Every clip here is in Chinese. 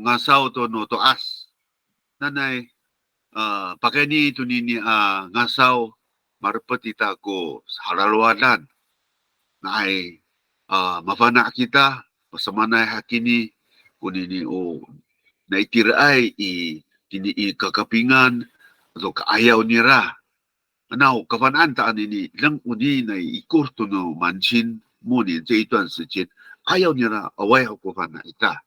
ngasaw to no to as. Nanay, pakai ni ito ni ngasaw marapatita ko sa halaluanan na ay mafana kita pasamanay hakini kunini o naitiraay kini kakapingan atau kaayaw nira. Now, kafanaan taan ini lang uni na ikurto no mansin muni sa ituan sa chin ayaw nira away ako kafana ita.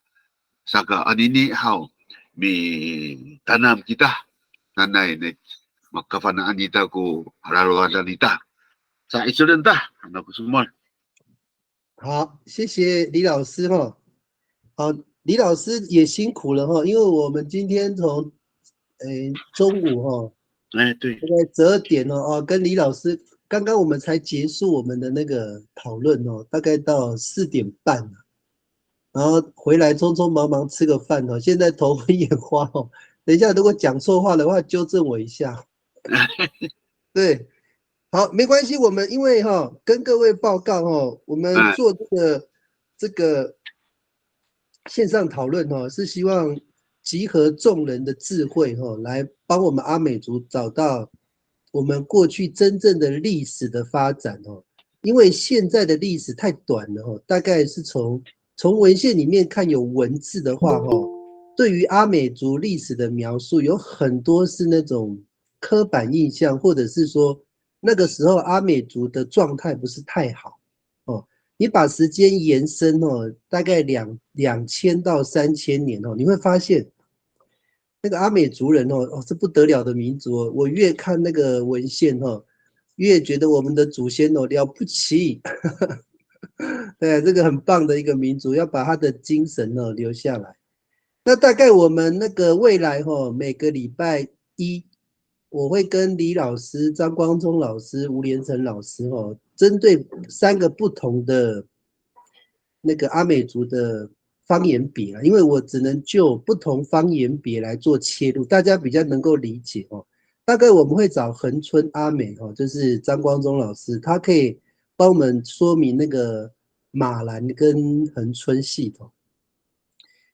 Saka anini how mi tanam kita nanay na magkafanaan ita ko halaluanan ita. Sa isulan ta, anak ko sumol. 好，谢谢李老师哈。好，李老师也辛苦了哈，因为我们今天从中午哈，对，大概12点哦，跟李老师刚刚我们才结束我们的那个讨论哦，大概到4点半了，然后回来匆匆忙忙吃个饭哦，现在头昏眼花哦，等一下如果讲错话的话，纠正我一下。对。好，没关系，我们因为跟各位报告我们做这个线上讨论是希望集合众人的智慧来帮我们阿美族找到我们过去真正的历史的发展因为现在的历史太短了大概是从文献里面看有文字的话对于阿美族历史的描述有很多是那种刻板印象，或者是说那个时候阿美族的状态不是太好你把时间延伸大概2000到3000年你会发现那个阿美族人是不得了的民族我越看那个文献越觉得我们的祖先了不起对，这个很棒的一个民族，要把他的精神留下来。那大概我们那个未来每个礼拜一我会跟李老师、张光忠老师、吴连成老师针对3个不同的那个阿美族的方言别因为我只能就不同方言别来做切入，大家比较能够理解大概我们会找恒春阿美就是张光忠老师，他可以帮我们说明那个马兰跟恒春系统。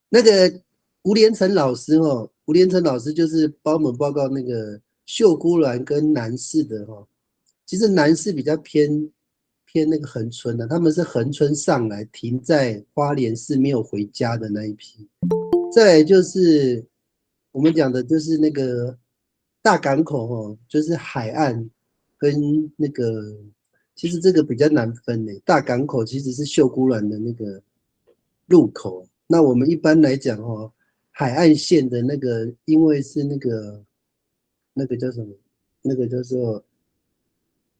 那个吴连成老师吴连成老师就是帮我们报告那个秀姑峦跟南势的其实南势比较偏那个恒春的他们是恒春上来停在花莲市没有回家的那一批。再来就是我们讲的就是那个大港口就是海岸跟那个其实这个比较难分大港口其实是秀姑峦的那个入口。那我们一般来讲海岸线的那个因为是那个叫什么那个叫做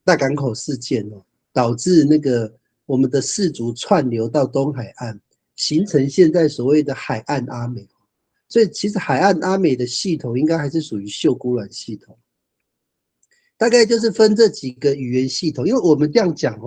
大港口事件导致那个我们的氏族串流到东海岸，形成现在所谓的海岸阿美。所以其实海岸阿美的系统应该还是属于秀姑峦系统，大概就是分这几个语言系统。因为我们这样讲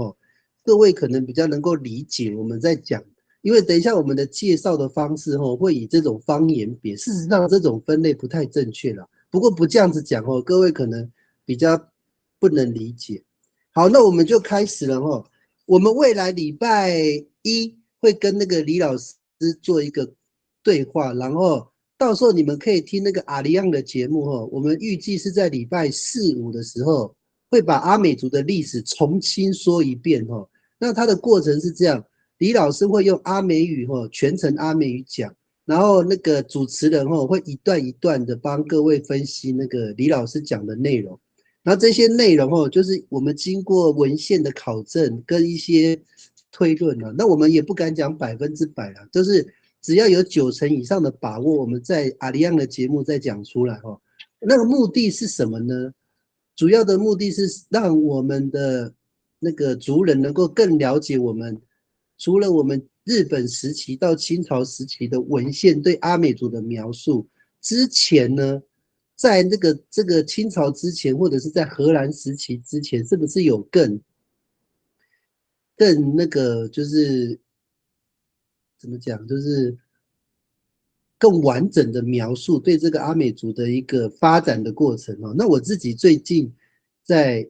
各位可能比较能够理解我们在讲，因为等一下我们的介绍的方式会以这种方言别，事实上这种分类不太正确啦，不过不这样子讲各位可能比较不能理解。好，那我们就开始了我们未来礼拜一会跟那个李老师做一个对话，然后到时候你们可以听那个阿里样的节目我们预计是在礼拜4、5的时候会把阿美族的历史重新说一遍那它的过程是这样，李老师会用阿美语全程阿美语讲，然后那个主持人会一段一段的帮各位分析那个李老师讲的内容。然后这些内容就是我们经过文献的考证跟一些推论那我们也不敢讲100%啦，就是只要有90%以上的把握，我们在阿里样的节目再讲出来那个目的是什么呢？主要的目的是让我们的那个族人能够更了解我们，除了我们日本时期到清朝时期的文献对阿美族的描述之前呢，在这个清朝之前，或者是在荷兰时期之前，是不是有更那个就是怎么讲，就是更完整的描述对这个阿美族的一个发展的过程那我自己最近在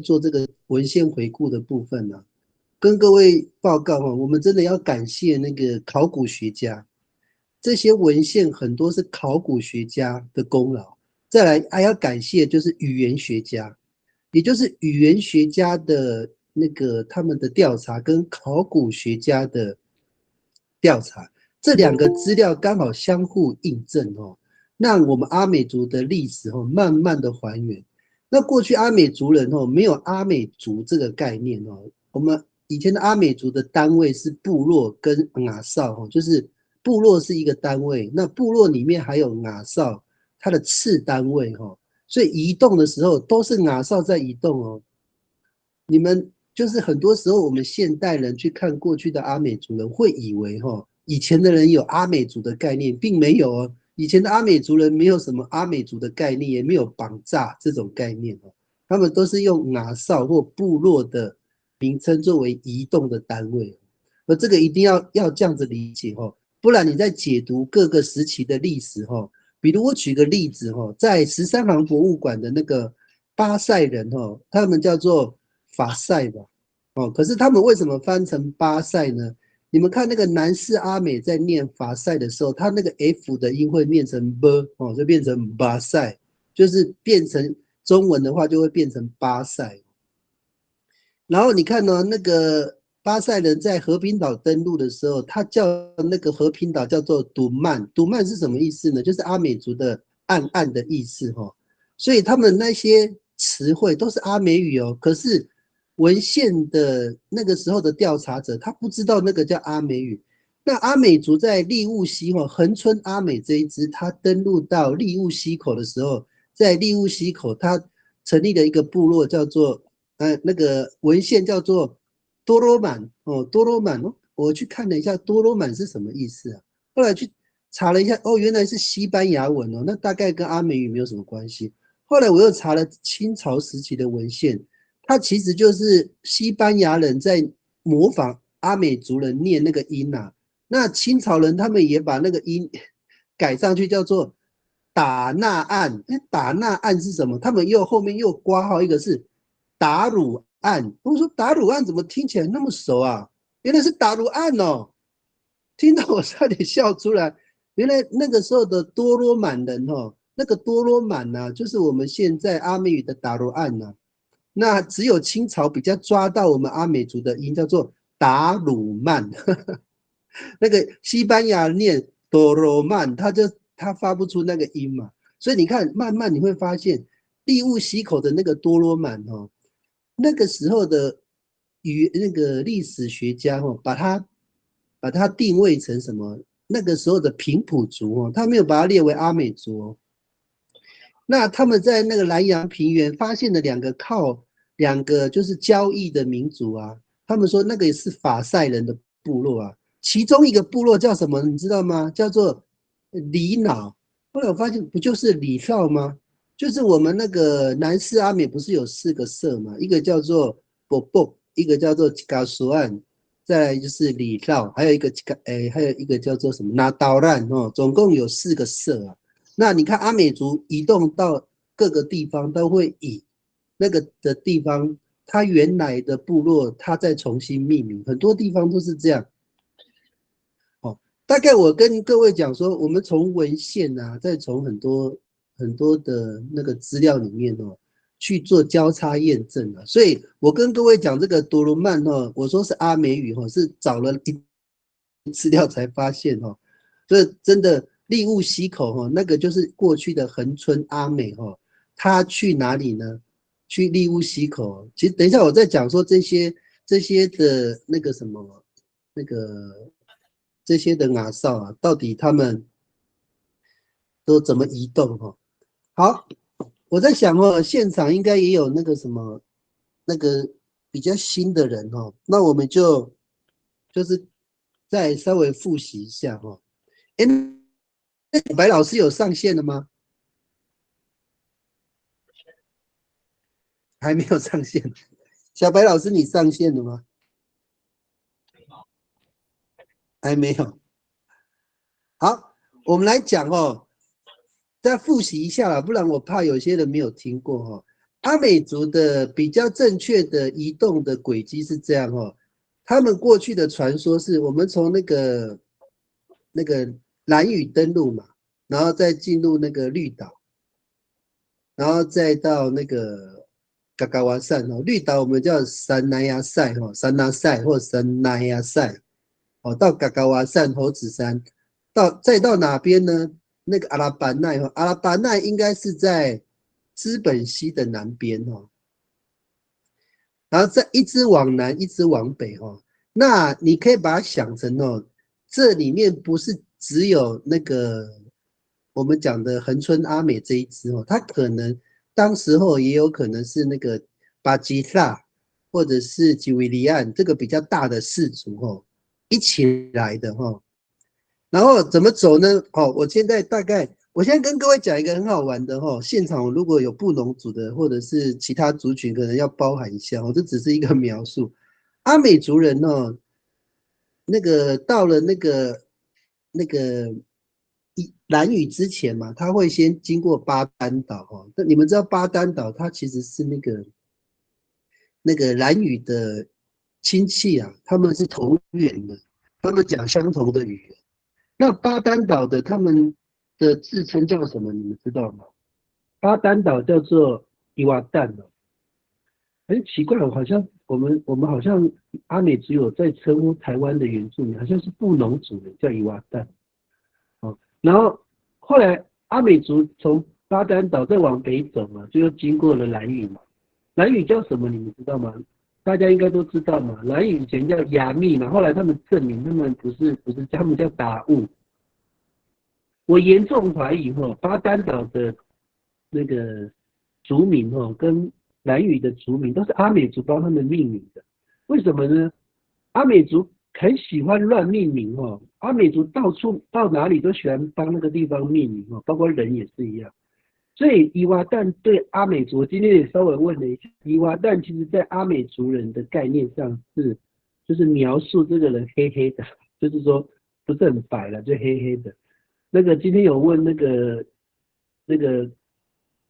做这个文献回顾的部分呢跟各位报告我们真的要感谢那个考古学家。这些文献很多是考古学家的功劳，再来还要感谢就是语言学家，也就是语言学家的那个他们的调查跟考古学家的调查，这两个资料刚好相互印证哦，让我们阿美族的历史哦慢慢的还原。那过去阿美族人哦没有阿美族这个概念哦，我们以前的阿美族的单位是部落跟雅少哦，就是部落是一个单位，那部落里面还有雅少，它的次单位哦，所以移动的时候都是雅少在移动哦。你们就是很多时候我们现代人去看过去的阿美族人，会以为哈以前的人有阿美族的概念，并没有哦。以前的阿美族人没有什么阿美族的概念，也没有绑架这种概念哦。他们都是用雅少或部落的名称作为移动的单位，而这个一定要这样子理解哦，不然你在解读各个时期的历史哦。比如我举个例子哦，在13行博物馆的那个巴塞人哦，他们叫做法塞吧，哦，可是他们为什么翻成巴塞呢？你们看那个南势阿美在念法塞的时候，他那个 F 的音会念成 b 哦，就变成巴塞，就是变成中文的话就会变成巴塞。然后你看呢，那个巴塞人在和平岛登陆的时候，他叫那个和平岛叫做杜曼，杜曼是什么意思呢？就是阿美族的暗暗的意思哈、哦。所以他们那些词汇都是阿美语哦，可是文献的那个时候的调查者，他不知道那个叫阿美语。那阿美族在利物溪哈恒春阿美这一支，他登陆到利物溪口的时候，在利物溪口，他成立了一个部落，叫做那个文献叫做多罗满哦，多罗满哦，我去看了一下多罗满是什么意思啊？后来去查了一下，哦，原来是西班牙文哦，那大概跟阿美语没有什么关系。后来我又查了清朝时期的文献，它其实就是西班牙人在模仿阿美族人念那个音啊。那清朝人他们也把那个音改上去，叫做打纳案。打纳案是什么？他们后面又括号一个是打鲁案。我说打鲁案怎么听起来那么熟啊？原来是打鲁案哦，听到我差点笑出来。原来那个时候的多罗满人哦，那个多罗满呢、啊，就是我们现在阿美语的打鲁案呢、啊。那只有清朝比较抓到我们阿美族的音，叫做达鲁曼。那个西班牙念多罗曼，他发不出那个音嘛，所以你看，慢慢你会发现利物溪口的那个多罗曼哦，那个时候的那个历史学家哦，把它定位成什么？那个时候的平埔族哦，他没有把它列为阿美族哦。那他们在那个南洋平原发现了两个就是交易的民族啊，他们说那个也是法塞人的部落啊，其中一个部落叫什么，你知道吗？叫做里瑙。后来我发现不就是里少吗？就是我们那个南势阿美不是有4个社吗？一个叫做波波，一个叫做吉嘎苏岸，再来就是里少，还有一个叫做什么拿刀兰哦，总共有4个社啊。那你看阿美族移动到各个地方，都会以那个的地方，它原来的部落，它再重新命名，很多地方都是这样。哦，大概我跟各位讲说，我们从文献啊，再从很多的那个资料里面哦，去做交叉验证啊。所以我跟各位讲这个多罗曼哦，我说是阿美语哦，是找了资料才发现哦，所以真的利物溪口哈，那个就是过去的恒春阿美哈，他去哪里呢？去利物溪口。其实等一下我再讲说这些的那个什么那个这些的雅少啊，到底他们都怎么移动哈？好，我在想哦，现场应该也有那个什么那个比较新的人哦，那我们就是再稍微复习一下哈。哎，白老师有上线了吗？还没有上线。小白老师，你上线了吗？还没有。好，我们来讲哦，再复习一下啦，不然我怕有些人没有听过哦。阿美族的比较正确的移动的轨迹是这样哦，他们过去的传说是我们从那个兰屿登陆嘛，然后再进入那个绿岛，然后再到那个嘎嘎瓦山哦，绿岛我们叫山南亚塞哦，山南塞或山南亚塞哦，到嘎嘎瓦山猴子山，再到哪边呢？那个阿拉巴奈哦，阿拉巴奈应该是在资本溪的南边哦，然后再一直往南，一直往北哦。那你可以把它想成哦，这里面不是只有那个我们讲的恒春阿美这一支哦，它可能当时候也有可能是那个巴吉萨或者是吉维利安这个比较大的氏族哦一起来的哦。然后怎么走呢？哦，我现在跟各位讲一个很好玩的哦，现场如果有布农族的或者是其他族群，可能要包含一下哦，这只是一个描述。阿美族人哦，那个到了那个兰屿之前嘛，他会先经过巴丹岛哦。那你们知道巴丹岛它其实是那个兰屿的亲戚啊，他们是同源的，他们讲相同的语言。那巴丹岛的他们的自称叫什么？你们知道吗？巴丹岛叫做伊瓦旦哦。很奇怪，我们好像阿美族有在称呼台湾的原住民，好像是布农族的叫伊瓦旦哦。然后后来阿美族从巴丹岛再往北走嘛，就又经过了兰屿嘛。兰屿叫什么？你们知道吗？大家应该都知道嘛。兰屿以前叫雅密嘛，后来他们证明他们不是，他们叫达悟。我严重怀疑巴丹岛的那个族名跟兰屿的族名都是阿美族帮他们命名的。为什么呢？阿美族很喜欢乱命名阿美族到处到哪里都喜欢帮那个地方命名包括人也是一样。所以伊娃蛋对阿美族，我今天也稍微问了一下，伊娃蛋其实在阿美族人的概念上就是描述这个人黑黑的，就是说不是很白了，就黑黑的。那个今天有问那个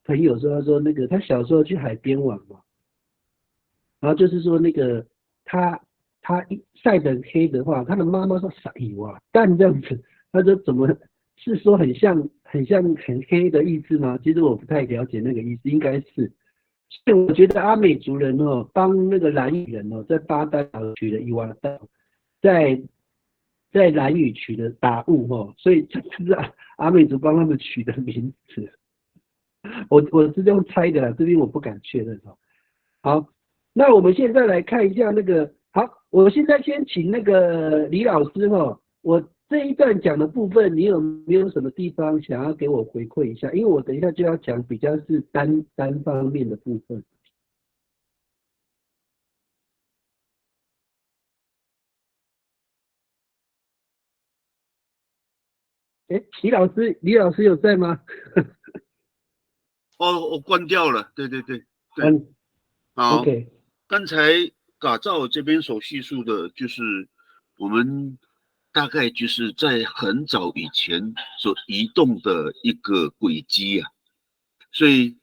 朋友说，他说那个他小时候去海边玩嘛，然后就是说那个他一晒得很黑的话，他的妈妈说傻伊娃蛋这样子，他说怎么是说很像很黑的意思吗？其实我不太了解那个意思，应该是。所以我觉得阿美族人帮那个兰屿人在巴丹岛取了伊娃蛋，在兰屿取的达悟所以这是阿美族帮他们取的名字。我是这样猜的啦，这边我不敢确认好，那我们现在来看一下那个，好，我现在先请那个李老师我这一段讲的部分，你有没有什么地方想要给我回馈一下？因为我等一下就要讲比较是单方面的部分。哎，李老师有在吗？哦，我关掉了。对对对对，嗯好。，OK，刚才嘎造这边所叙述的，就是我们大概就是在很早以前所移动的一个轨迹啊，所以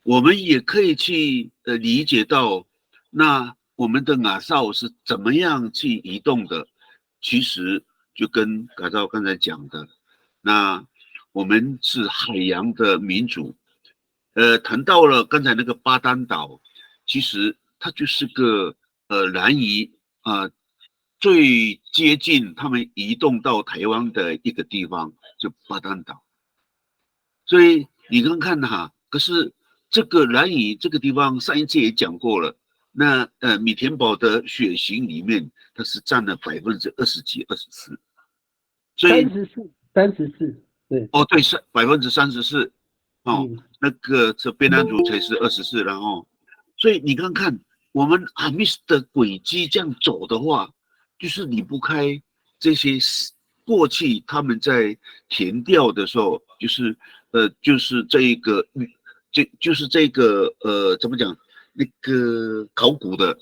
我们也可以去理解到，那我们的雅绍是怎么样去移动的。其实就跟嘎造刚才讲的，那我们是海洋的民族。谈到了刚才那个巴丹岛，其实它就是个南移最接近他们移动到台湾的一个地方，就巴丹岛。所以你刚看哈，可是这个南移这个地方上一次也讲过了，那米田堡的血型里面，它是占了20几24%，所以34，对，哦对，是34%。哦，嗯那个这边男主才是24，然后，所以你看看我们阿密斯的轨迹这样走的话，就是离不开这些过去他们在填调的时候，就是这一个就是这个怎么讲那个考古的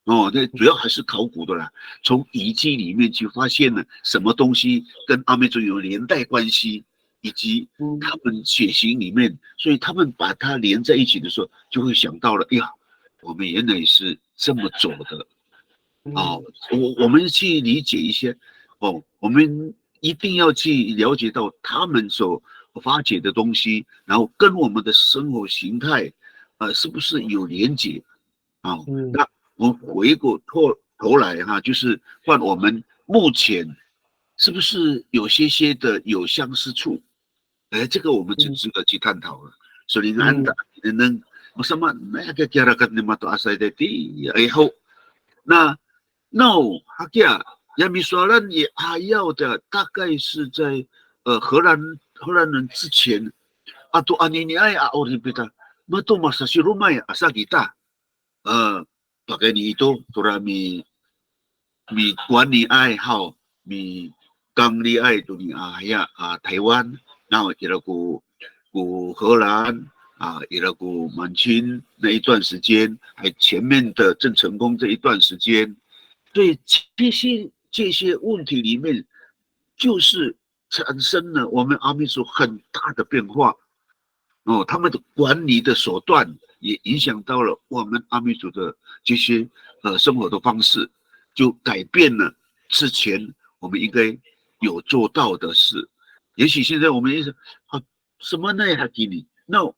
哦，那主要还是考古的啦，从遗迹里面去发现了什么东西跟阿美族有连带关系。以及他们血型里面，所以他们把它连在一起的时候，就会想到了，哎呀，我们原来是这么走的哦。我们去理解一些哦，我们一定要去了解到他们所发掘的东西，然后跟我们的生活形态，是不是有连结啊？那我们回过头来哈，就是看我们目前是不是有些的有相似处？这个我们就值得去探讨了。所以anda能masama na kira ni mato asay deti ay ho那 no 哈kia亚米索兰也还要的大概是在荷兰人之前atau anini ay aoripita mato masasi rumay asa kita pakai ni itu turami mi kuan ni ay hao mi gang ni ay tu ni ya台湾那我觉得古荷兰伊拉古满清那一段时间，还前面的郑成功这一段时间，对这些问题里面，就是产生了我们阿美族很大的变化。他们的管理的手段也影响到了我们阿美族的这些生活的方式，就改变了之前我们应该有做到的事。也许现在我们一直什么呢？还给你？No，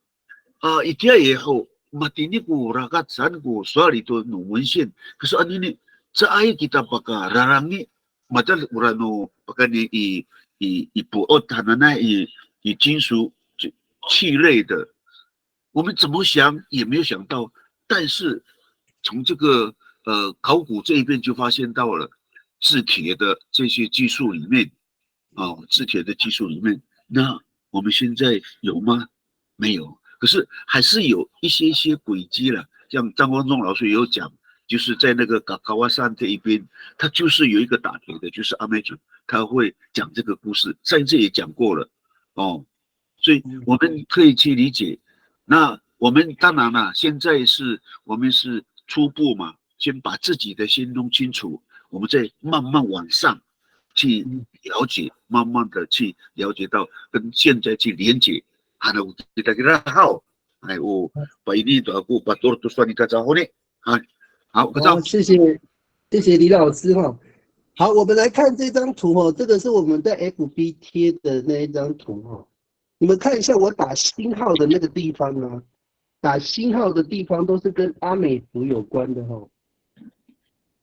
一天也好，mati ni ku rakat san ku soal itu no mention. Kaso ano ni sa ay kita pagka rarangi madal urano pagka ni ipuot hanana金属气类的，我们怎么想也没有想到，但是从这个考古这一边就发现到了制铁的这些技术里面，制铁的技术里面，那我们现在有吗？没有，可是还是有一些轨迹了。像张光宗老师也有讲，就是在那个高瓦山这一边，他就是有一个打铁的，就是阿美族，他会讲这个故事，上一次也讲过了所以我们可以去理解。那我们当然了，现在我们是初步嘛，先把自己的先弄清楚，我们再慢慢往上去了解，慢慢的去了解到跟现在去连接。Ano kita kira hao，我把ini tu aku patur tu suami kacau ni，好，好，谢谢李老师哈。好，我们来看这张图哈，这个是我们在 FB 贴的那一张图哈。你们看一下，我打星号的那个地方啊，打星号的地方都是跟阿美族有关的哈。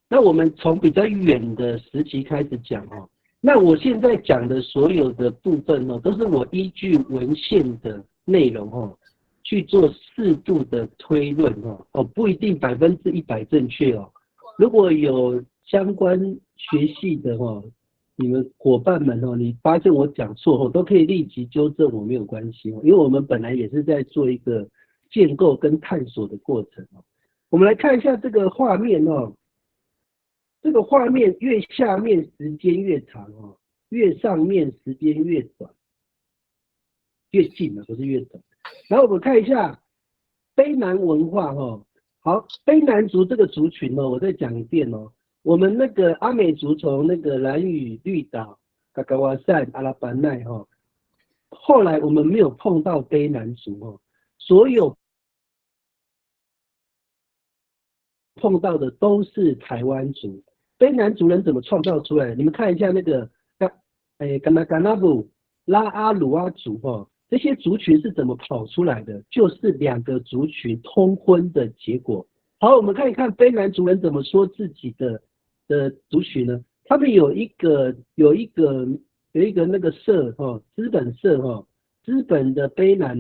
那我们从比较远的时期开始讲哈。那我现在讲的所有的部分都是我依据文献的内容去做适度的推论不一定100%正确如果有相关学系的你们伙伴们你发现我讲错都可以立即纠正我，没有关系因为我们本来也是在做一个建构跟探索的过程我们来看一下这个画面这个画面越下面时间越长越上面时间越短，越近不是越短。然后我们看一下卑南文化好，卑南族这个族群我再讲一遍我们那个阿美族从那个兰屿、绿岛、嘎嘎瓦善、阿拉班奈后来我们没有碰到卑南族所有碰到的都是台湾族。卑南族人怎么创造出来的？你们看一下那个甘纳布、拉阿鲁阿族这些族群是怎么跑出来的？就是两个族群通婚的结果。好，我们看一看卑南族人怎么说自己的族群呢？他们有一个那个社资本社资本的卑南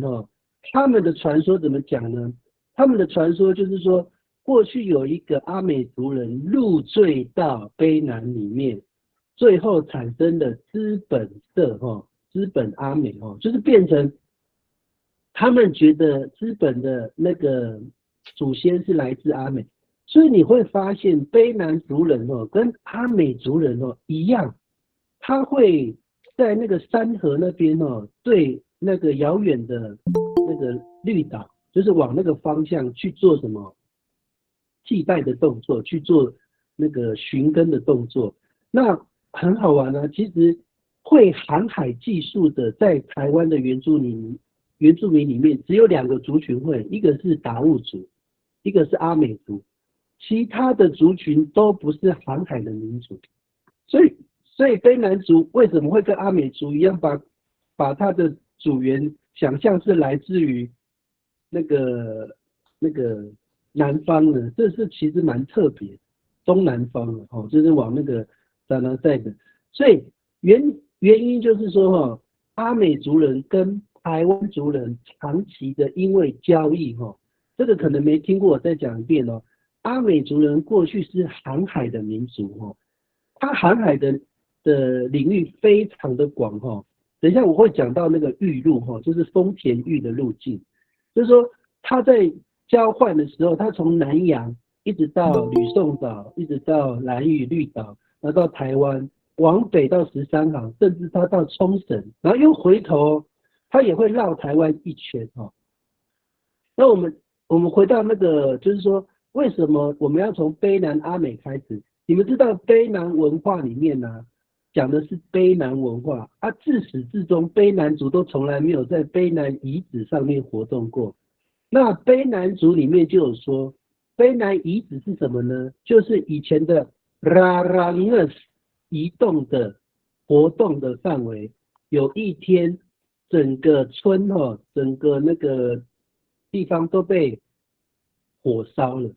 他们的传说怎么讲呢？他们的传说就是说，过去有一个阿美族人入赘到卑南里面，最后产生的资本社资本阿美就是变成他们觉得资本的那个祖先是来自阿美，所以你会发现卑南族人跟阿美族人一样，他会在那个山河那边对那个遥远的那个绿岛，就是往那个方向去做什么祭拜的动作，去做那个寻根的动作。那很好玩啊，其实会航海技术的在台湾的原住民里面只有2个族群会，一个是达悟族，一个是阿美族，其他的族群都不是航海的民族。所以卑南族为什么会跟阿美族一样把它的祖源想象是来自于那个南方呢？这是其实蛮特别，东南方的哦，就是往那个撒那塞的。所以原因就是说阿美族人跟台湾族人长期的因为交易这个可能没听过，我再讲一遍阿美族人过去是航海的民族他航海的领域非常的广等一下我会讲到那个玉路就是丰田玉的路径，就是说他在交换的时候，他从南洋一直到吕宋岛，一直到兰屿绿岛，然后到台湾，往北到13航，甚至他到冲绳，然后又回头，他也会绕台湾一圈那我们回到那个，就是说为什么我们要从卑南阿美开始？你们知道卑南文化里面呢、讲的是卑南文化自始至终卑南族都从来没有在卑南遗址上面活动过。那卑南族里面就有说，卑南遗址是什么呢？就是以前的拉朗勒移动的活动的范围。有一天，整个村整个那个地方都被火烧了，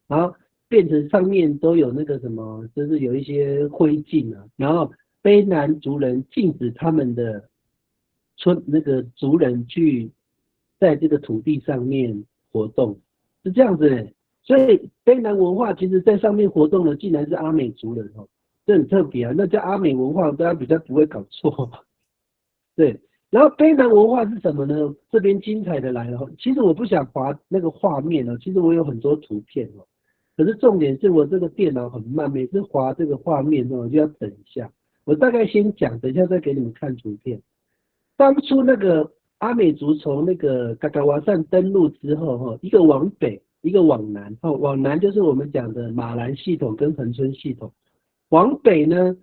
然后变成上面都有那个什么，就是有一些灰烬然后卑南族人禁止他们的那个族人去在这个土地上面活动，是这样子所以卑南文化其实在上面活动的竟然是阿美族人这很特别那叫阿美文化，大家比较不会搞错对。然后卑南文化是什么呢？这边精彩的来了其实我不想划那个画面其实我有很多图片可是重点是我这个电脑很慢，每次划这个画面就要等一下。我大概先讲，等一下再给你们看图片。当初那个阿美族从那个嘎嘎瓦善登陆之后一个往北，一个往南往南就是我们讲的马兰系统跟恒春系统，往北呢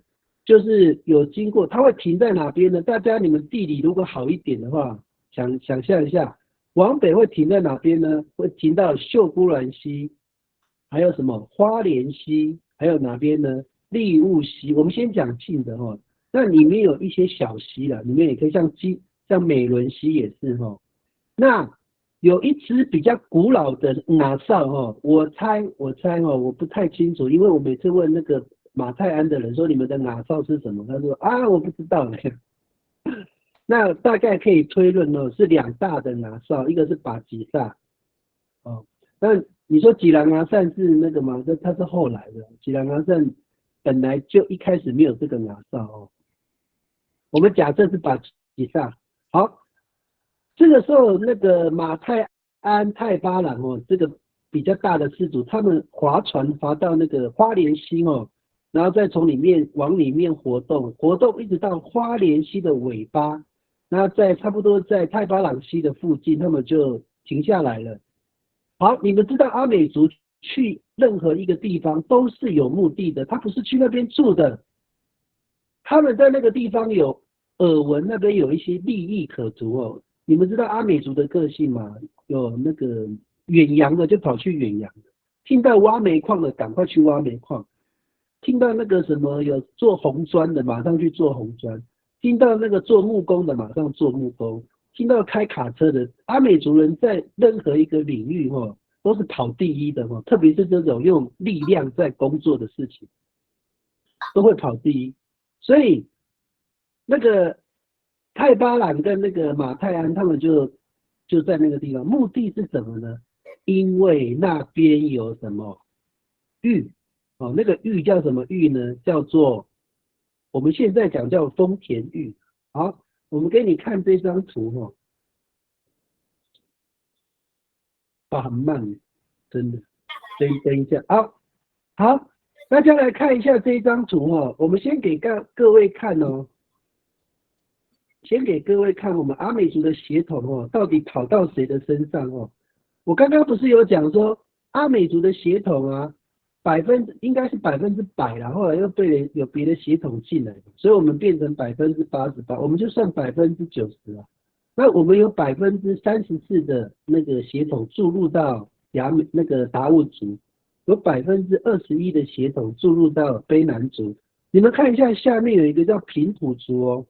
就是有经过，它会停在哪边呢？大家你们地理如果好一点的话，想象一下，往北会停在哪边呢？会停到秀姑峦溪，还有什么花莲溪，还有哪边呢？利雾溪。我们先讲近的那里面有一些小溪啦，里面也可以像美伦溪也是那有一只比较古老的哪哨我猜我不太清楚，因为我每次问那个马泰安的人说你们的哪哨是什么，他说我不知道那大概可以推论是两大的哪哨，一个是巴吉萨那你说吉兰阿善是那个吗？它是后来的，吉兰阿善本来就一开始没有这个哪哨我们假设是巴吉萨。好，这个时候那个马泰安泰巴朗这个比较大的氏族，他们划船划到那个花莲溪然后再从往里面活动一直到花莲溪的尾巴，然后差不多在泰巴朗溪的附近，他们就停下来了。好，你们知道阿美族去任何一个地方都是有目的的，他不是去那边住的，他们在那个地方有耳闻那边有一些利益可图你们知道阿美族的个性吗？有那个远洋的就跑去远洋的，听到挖煤矿的赶快去挖煤矿，听到那个什么有做红砖的马上去做红砖，听到那个做木工的马上做木工，听到开卡车的，阿美族人在任何一个领域都是跑第一的特别是这种用力量在工作的事情都会跑第一。所以那个泰巴朗跟那个马泰安他们就在那个地方，目的是什么呢？因为那边有什么玉那个玉叫什么玉呢？叫做我们现在讲叫丰田玉。好，我们给你看这张图很慢，真的。等一下，好，大家来看一下这张图我们先给各位看先给各位看我们阿美族的血统到底跑到谁的身上我刚刚不是有讲说阿美族的血统应该是100%啦，后来又有别的血统进来，所以我们变成88%，我们就算90%啦。那我们有34%的那个血统注入到那个达悟族，有21%的血统注入到卑南族，你们看一下下面有一个叫平埔族哦，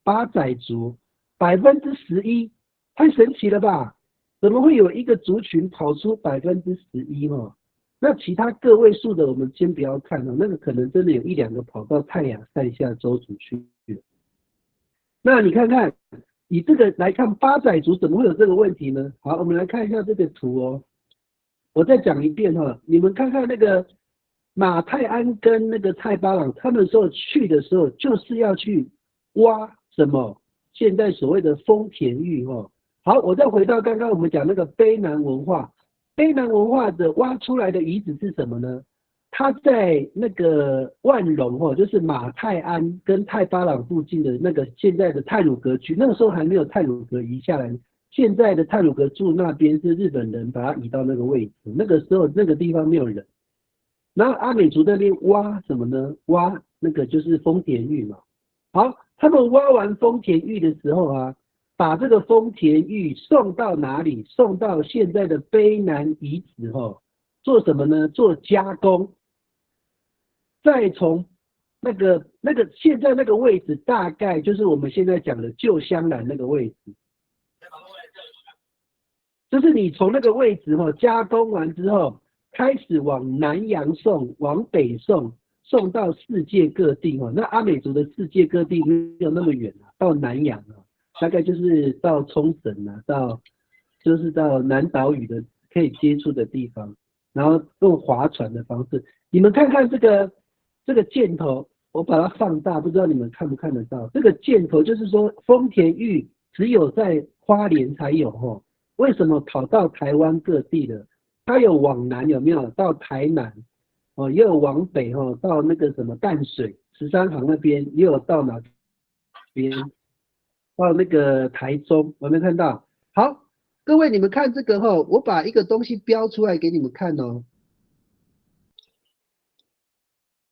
八仔族11%，太神奇了吧？怎么会有一个族群跑出11%哦？那其他个位数的我们先不要看哦，那个可能真的有一两个跑到泰雅塞夏州族去了。那你看看，以这个来看，八仔族怎么会有这个问题呢？好，我们来看一下这个图哦。我再讲一遍哈，你们看看那个马泰安跟那个泰巴朗，他们说去的时候就是要去挖什么？现在所谓的丰田玉哈。好，我再回到刚刚我们讲那个卑南文化，卑南文化的挖出来的遗址是什么呢？它在那个万隆哦，就是马泰安跟泰巴朗附近的那个现在的太鲁阁区，那个时候还没有太鲁阁移下来，现在的太鲁阁住那边是日本人把它移到那个位置，那个时候那个地方没有人。然后阿美族那边挖什么呢？挖那个就是丰田玉嘛。好，他们挖完丰田玉的时候啊，把这个丰田玉送到哪里？送到现在的卑南遗址做什么呢？做加工。再从那个现在那个位置，大概就是我们现在讲的旧香兰那个位置，就是你从那个位置加工完之后，开始往南洋送，往北送，送到世界各地那阿美族的世界各地没有那么远到南洋大概就是到冲绳就是到南岛屿的可以接触的地方，然后用划船的方式，你们看看这个箭头，我把它放大，不知道你们看不看得到？这个箭头就是说，丰田玉只有在花莲才有为什么跑到台湾各地的？它有往南有没有？到台南也有往北到那个什么淡水13行那边，也有到哪边？到那个台中，有没有看到？好，各位你们看这个我把一个东西标出来给你们看哦。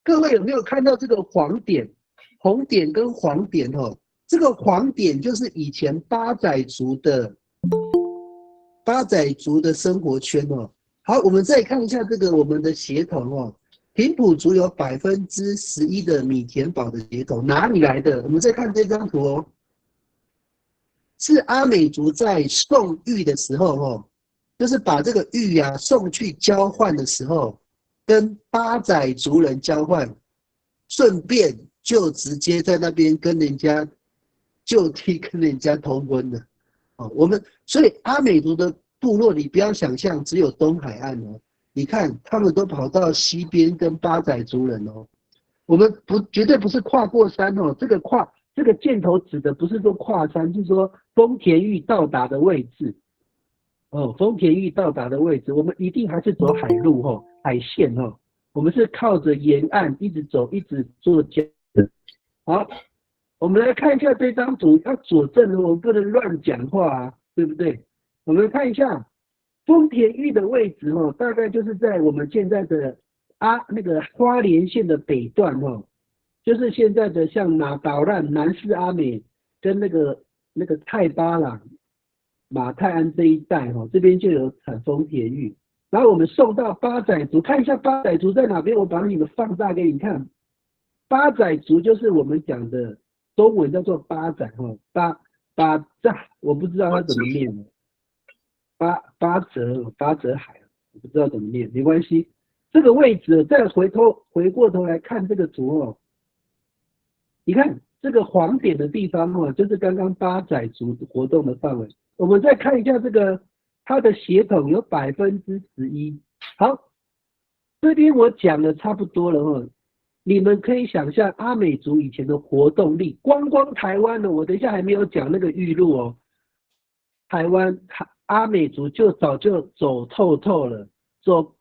各位有没有看到这个黄点？红点跟黄点这个黄点就是以前八仔族的生活圈好，我们再看一下这个我们的血统平埔族有11%的米田堡的血统，哪里来的？我们再看这张图是阿美族在送玉的时候就是把这个玉送去交换的时候，跟八仔族人交换，顺便就直接在那边跟人家就地跟人家通婚了所以阿美族的部落，你不要想象只有东海岸你看他们都跑到西边跟八仔族人我们绝对不是跨过山这个箭头指的不是说跨山，是说丰田玉到达的位置丰田玉到达的位置，我们一定还是走海路海线我们是靠着沿岸一直走，一直做交的。好，我们来看一下这张图，要佐证我们不能乱讲话对不对？我们看一下丰田玉的位置大概就是在我们现在的那个花莲县的北段就是现在的像拿岛兰、南势阿美跟那个泰巴朗、马泰安这一带这边就有产丰田玉。然后我们送到八仔族，看一下八仔族在哪边，我把你们放大给你看。八仔族就是我们讲的中文叫做八仔八仔，我不知道它怎么念八泽海，我不知道怎么念，没关系。这个位置再回过头来看这个图你看这个黄点的地方就是刚刚八仔族活动的范围。我们再看一下这个它的血统有11%。好，这边我讲的差不多了你们可以想象阿美族以前的活动力，光台湾我等一下还没有讲那个玉露台湾阿美族就早就走透了，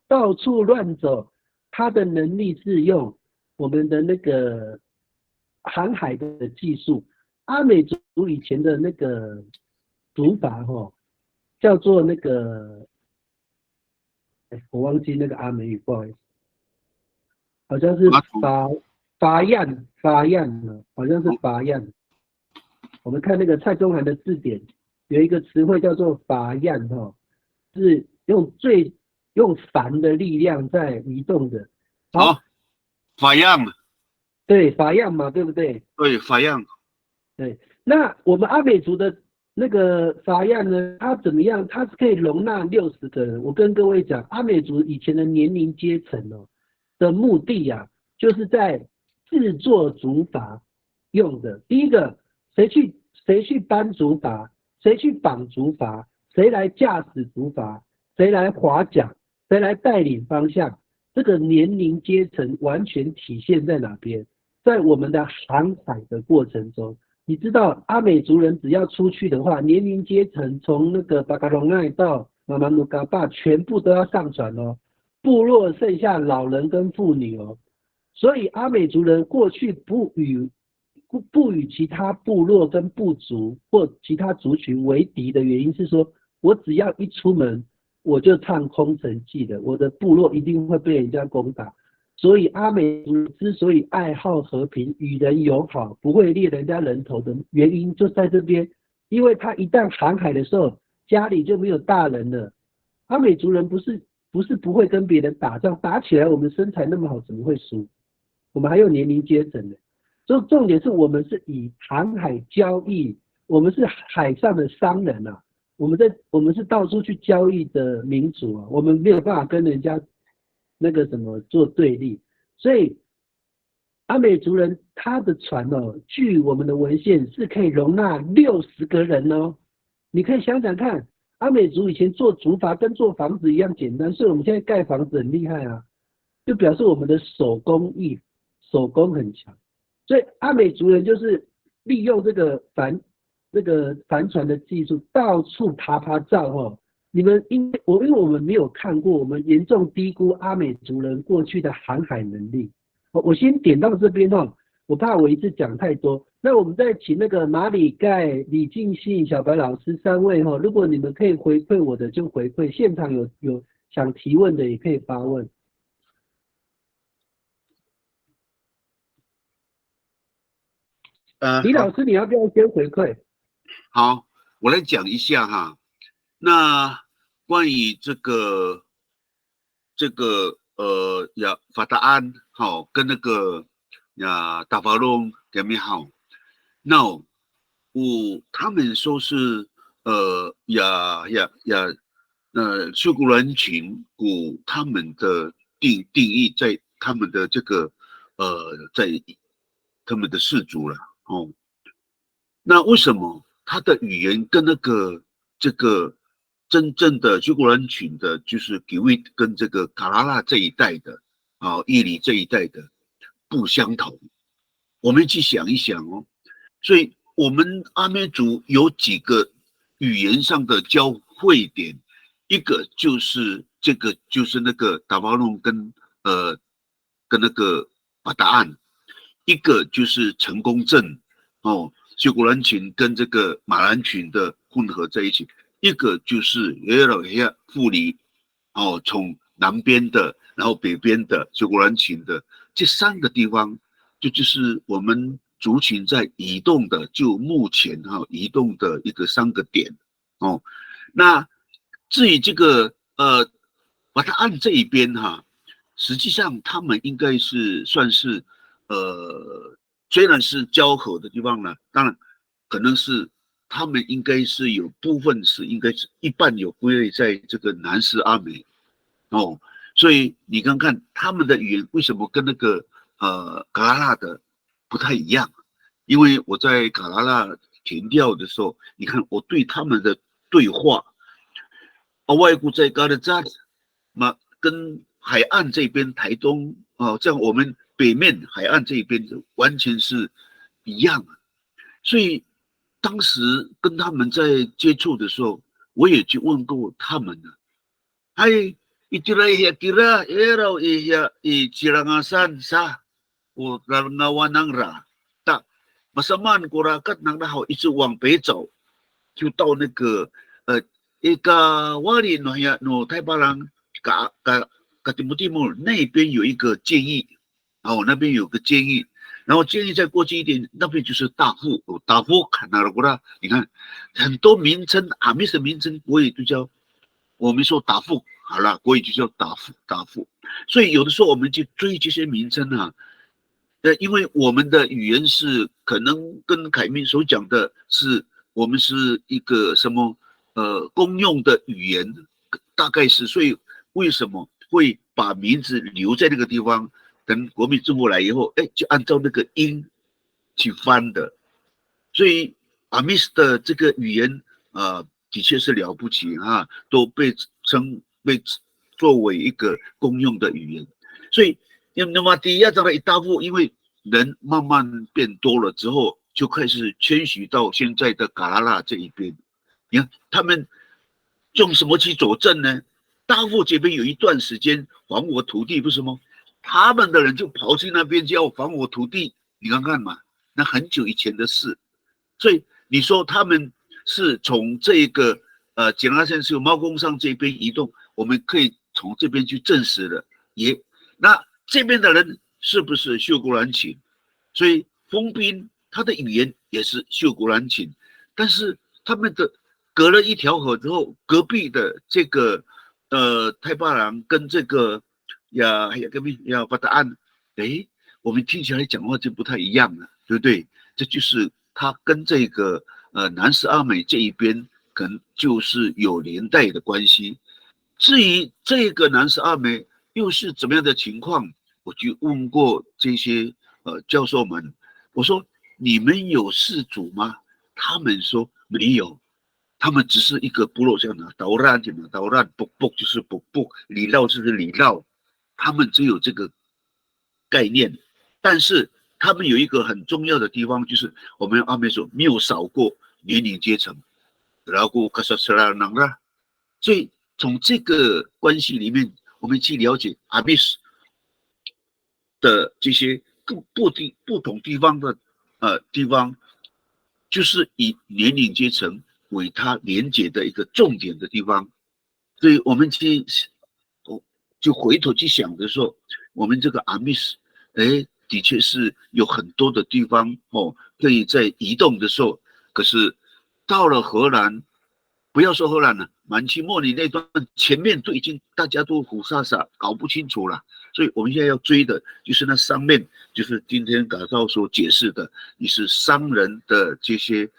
到处乱走，他的能力是用我们的那个航海的技术。阿美族以前的那个读法叫做那个我忘记那个阿美语，不好意思，好像是法样好像是法样。我们看那个蔡中涵的字典，有一个词汇叫做法样是用凡的力量在移动的。好，法样。对，法样嘛，对不对？对，法样。对，那我们阿美族的那个法样呢，它怎么样？它是可以容纳60个人。我跟各位讲，阿美族以前的年龄阶层哦的目的呀、就是在制作竹筏用的。第一个，谁去搬竹筏，谁去绑竹筏，谁来驾驶竹筏，谁来划桨，谁来带领方向，这个年龄阶层完全体现在哪边？在我们的航海的过程中。你知道阿美族人只要出去的话，年龄阶层从那个巴卡隆奈到马马努嘎巴，全部都要上船哦。部落剩下老人跟妇女哦，所以阿美族人过去不与其他部落跟部族或其他族群为敌的原因是说，我只要一出门，我就唱空城计的，我的部落一定会被人家攻打。所以阿美族之所以爱好和平、与人友好，不会猎人家人头的原因就在这边，因为他一旦航海的时候，家里就没有大人了。阿美族人不是不会跟别人打仗，打起来我们身材那么好，怎么会输？我们还有年龄阶层的，所以重点是我们是以航海交易，我们是海上的商人啊，我们是到处去交易的民族啊，我们没有办法跟人家那个什么做对立，所以阿美族人他的船哦，据我们的文献是可以容纳60个人哦。你可以想想看，阿美族以前做竹筏跟做房子一样简单，所以我们现在盖房子很厉害啊，就表示我们的手工很强。所以阿美族人就是利用这个帆船的技术，到处爬照哦。你们因为我们没有看过，我们严重低估阿美族人过去的航海能力。我先点到这边哦，我怕我一次讲太多。那我们再请那个马里盖、李敬信、小白老师3位哈，如果你们可以回馈我的就回馈，现场有想提问的也可以发问。李老师，你要不要先回馈？好，我来讲一下哈。那关于这个法达安好跟那个达法隆给没好，那他们说是秀古人群他们的定义在他们的这个在他们的氏族了哦。那为什么他的语言跟这个真正的修古人群的，就是给位跟这个卡拉拉这一代的伊犁这一代的不相同？我们去想一想哦。所以我们阿美族有几个语言上的交汇点，一个就是就是那个达巴弄跟那个巴达岸，一个就是成功镇哦。修古兰群跟这个马兰群的混合在一起，一个就是富里哦，从南边的，然后北边的修古兰群的这3个地方，就是我们族群在移动的，就目前移动的一个3个点哦。那至于这个把它按这一边实际上他们应该是算是虽然是交合的地方呢，当然可能是他们应该是有部分是应该是一半有归类在这个南斯阿美哦，所以你看看他们的语言为什么跟那个卡拉拉的不太一样？因为我在卡拉拉填调的时候，你看我对他们的对话，外国在嘎的扎嘛，跟海岸这边台东这样我们北面海岸这边完全是一样啊。所以当时跟他们在接触的时候，我也去问过他们了。kira eraw Chirangasan sa Nawanangra， 但Masaman Kurakat nang nahaw 一直往北走，就到那个一个瓦里诺太巴郎嘎蒂姆蒂姆那边有一个监狱，那边有个监狱。然后建议再过去一点，那边就是大富，看到了过啦。你看很多名称阿密的名称，国语就叫我们说达富，好了，国语就叫达富。所以有的时候我们去追这些名称因为我们的语言是可能跟凯明所讲的是，我们是一个什么公用的语言，大概是，所以为什么会把名字留在那个地方？等国民政府来以后，就按照那个音去翻的。所以阿密斯的这个语言的确是了不起啊，都被作为一个公用的语言。所以那么第一这个一大步，因为人慢慢变多了之后，就开始迁徙到现在的嘎拉拉这一边。你看他们用什么去佐证呢？大富这边有一段时间还我土地，不是吗？他们的人就跑去那边就要还我土地，你看看嘛，那很久以前的事。所以你说他们是从这个简阿先生猫公上这边移动，我们可以从这边去证实的。那这边的人是不是秀姑兰琴？所以封斌他的语言也是秀姑兰琴，但是他们的隔了一条河之后，隔壁的这个太巴郎跟这个巴达安，我们听起来讲话就不太一样了，对不对？这就是他跟这个南斯阿美这一边可能就是有连带的关系。至于这个南斯阿美又是怎么样的情况，我就问过这些教授们，我说你们有氏族吗？他们说没有，他们只是一个部落这样的，捣乱卜卜就是卜卜，里绕就是里绕，他们只有这个概念。但是他们有一个很重要的地方，就是我们阿美族没有少过年龄阶层，然后所以从这个关系里面，我们去了解阿美族的这些不同地方的地方，就是以年龄阶层为它连接的一个重点的地方。所以我们就回头去想的时候，我们这个阿密斯，的确是有很多的地方可以在移动的时候，可是到了荷兰，不要说荷兰了，满清末年那段前面都已经大家都虎煞煞搞不清楚了，所以我们现在要追的就是那上面，就是今天嘎造所解释的，你是商人的这些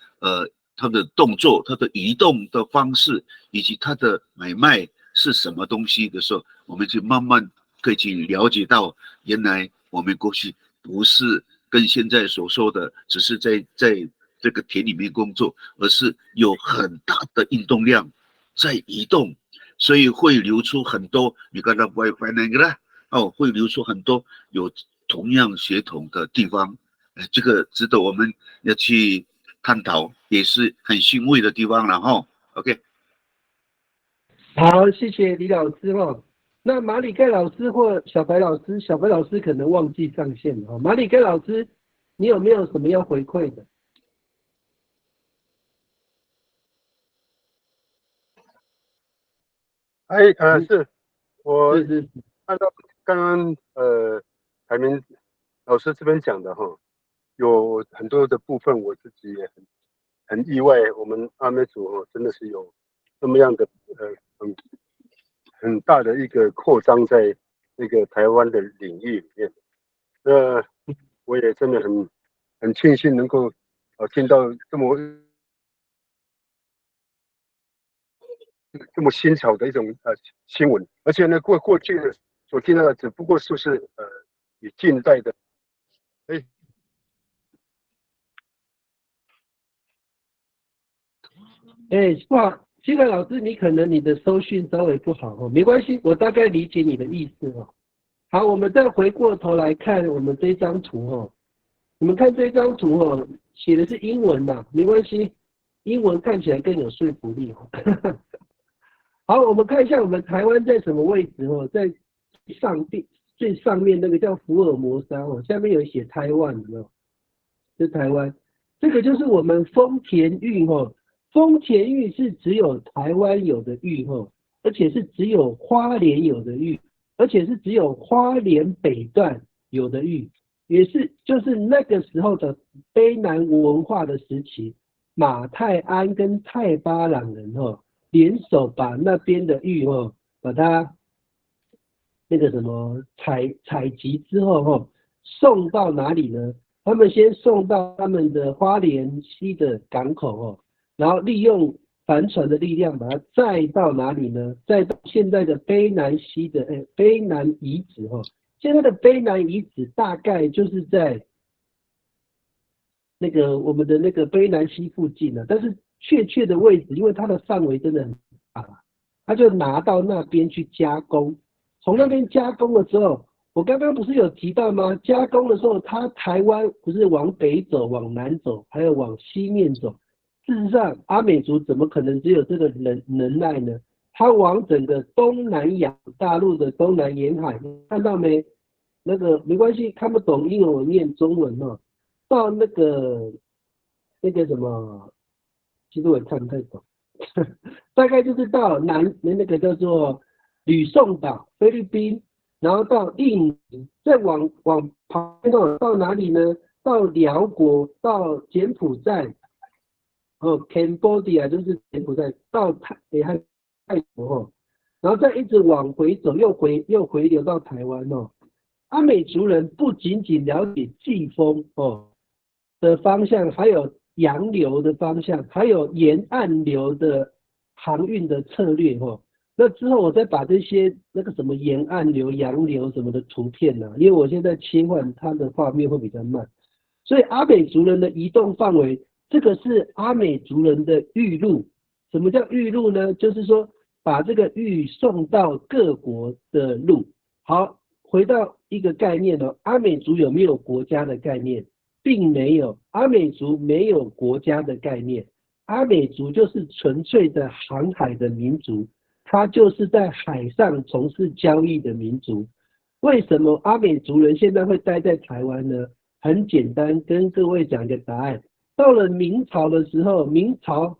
他的动作、他的移动的方式，以及他的买卖是什么东西的时候，我们就慢慢可以去了解到，原来我们过去不是跟现在所说的，只是在这个田里面工作，而是有很大的运动量在移动，所以会流出很多，你看到 WiFi 那个啦，会流出很多有同样血统的地方，这个值得我们要去探讨，也是很欣慰的地方了哈。OK， 好，谢谢李老师哈。那马里盖老师或小白老师可能忘记上线了。马里盖老师，你有没有什么要回馈的？是我是按照刚刚海明老师这边讲的哈，有很多的部分我自己也很意外，我们阿美族真的是有这么样的很大的一个扩张在那个台湾的领域里面。那我也真的很庆幸能够听到这么新潮的一种新闻，而且呢过去的所听到的只不过就是以近代的不好，新凯老师，你可能你的收讯稍微不好没关系，我大概理解你的意思好，我们再回过头来看我们这张图你们看这张图写的是英文没关系，英文看起来更有说服力好，我们看一下我们台湾在什么位置在最上面那个叫福尔摩沙下面有写台湾有没有？是台湾，这个就是我们丰田玉丰田玉是只有台湾有的玉而且是只有花莲有的玉，而且是只有花莲北段有的玉，也是就是那个时候的卑南文化的时期，马太安跟太巴朗人联手把那边的玉把它那个什么采集之后送到哪里呢？他们先送到他们的花莲溪的港口哦，然后利用帆船的力量把它载到哪里呢？载到现在的卑南溪的卑南遗址哦。现在的卑南遗址大概就是在那个我们的那个卑南溪附近呢，但是确切的位置，因为它的范围真的很大，他就拿到那边去加工。从那边加工的时候，我刚刚不是有提到吗？加工的时候，它台湾不是往北走、往南走，还有往西面走。事实上，阿美族怎么可能只有这个能耐呢？它往整个东南亚大陆的东南沿海，看到没？那个没关系，看不懂英文我念中文哦。到那个什么，其实我也看不太懂，大概就是到那个叫做吕宋岛、菲律宾，然后到印尼，再往旁边到哪里呢？到辽国，到柬埔寨，Cambodia 就是柬埔寨，到泰国哦，然后再一直往回走，又回流到台湾哦。阿美族人不仅仅了解季风的方向，还有洋流的方向，还有沿岸流的航运的策略那之后我再把这些那个什么沿岸流、洋流什么的图片呢，因为我现在切换它的画面会比较慢，所以阿美族人的移动范围，这个是阿美族人的预路。什么叫预路呢？就是说把这个玉送到各国的路。好，回到一个概念阿美族有没有国家的概念？并没有，阿美族没有国家的概念，阿美族就是纯粹的航海的民族，它就是在海上从事交易的民族。为什么阿美族人现在会待在台湾呢？很简单，跟各位讲一个答案。到了明朝的时候，明朝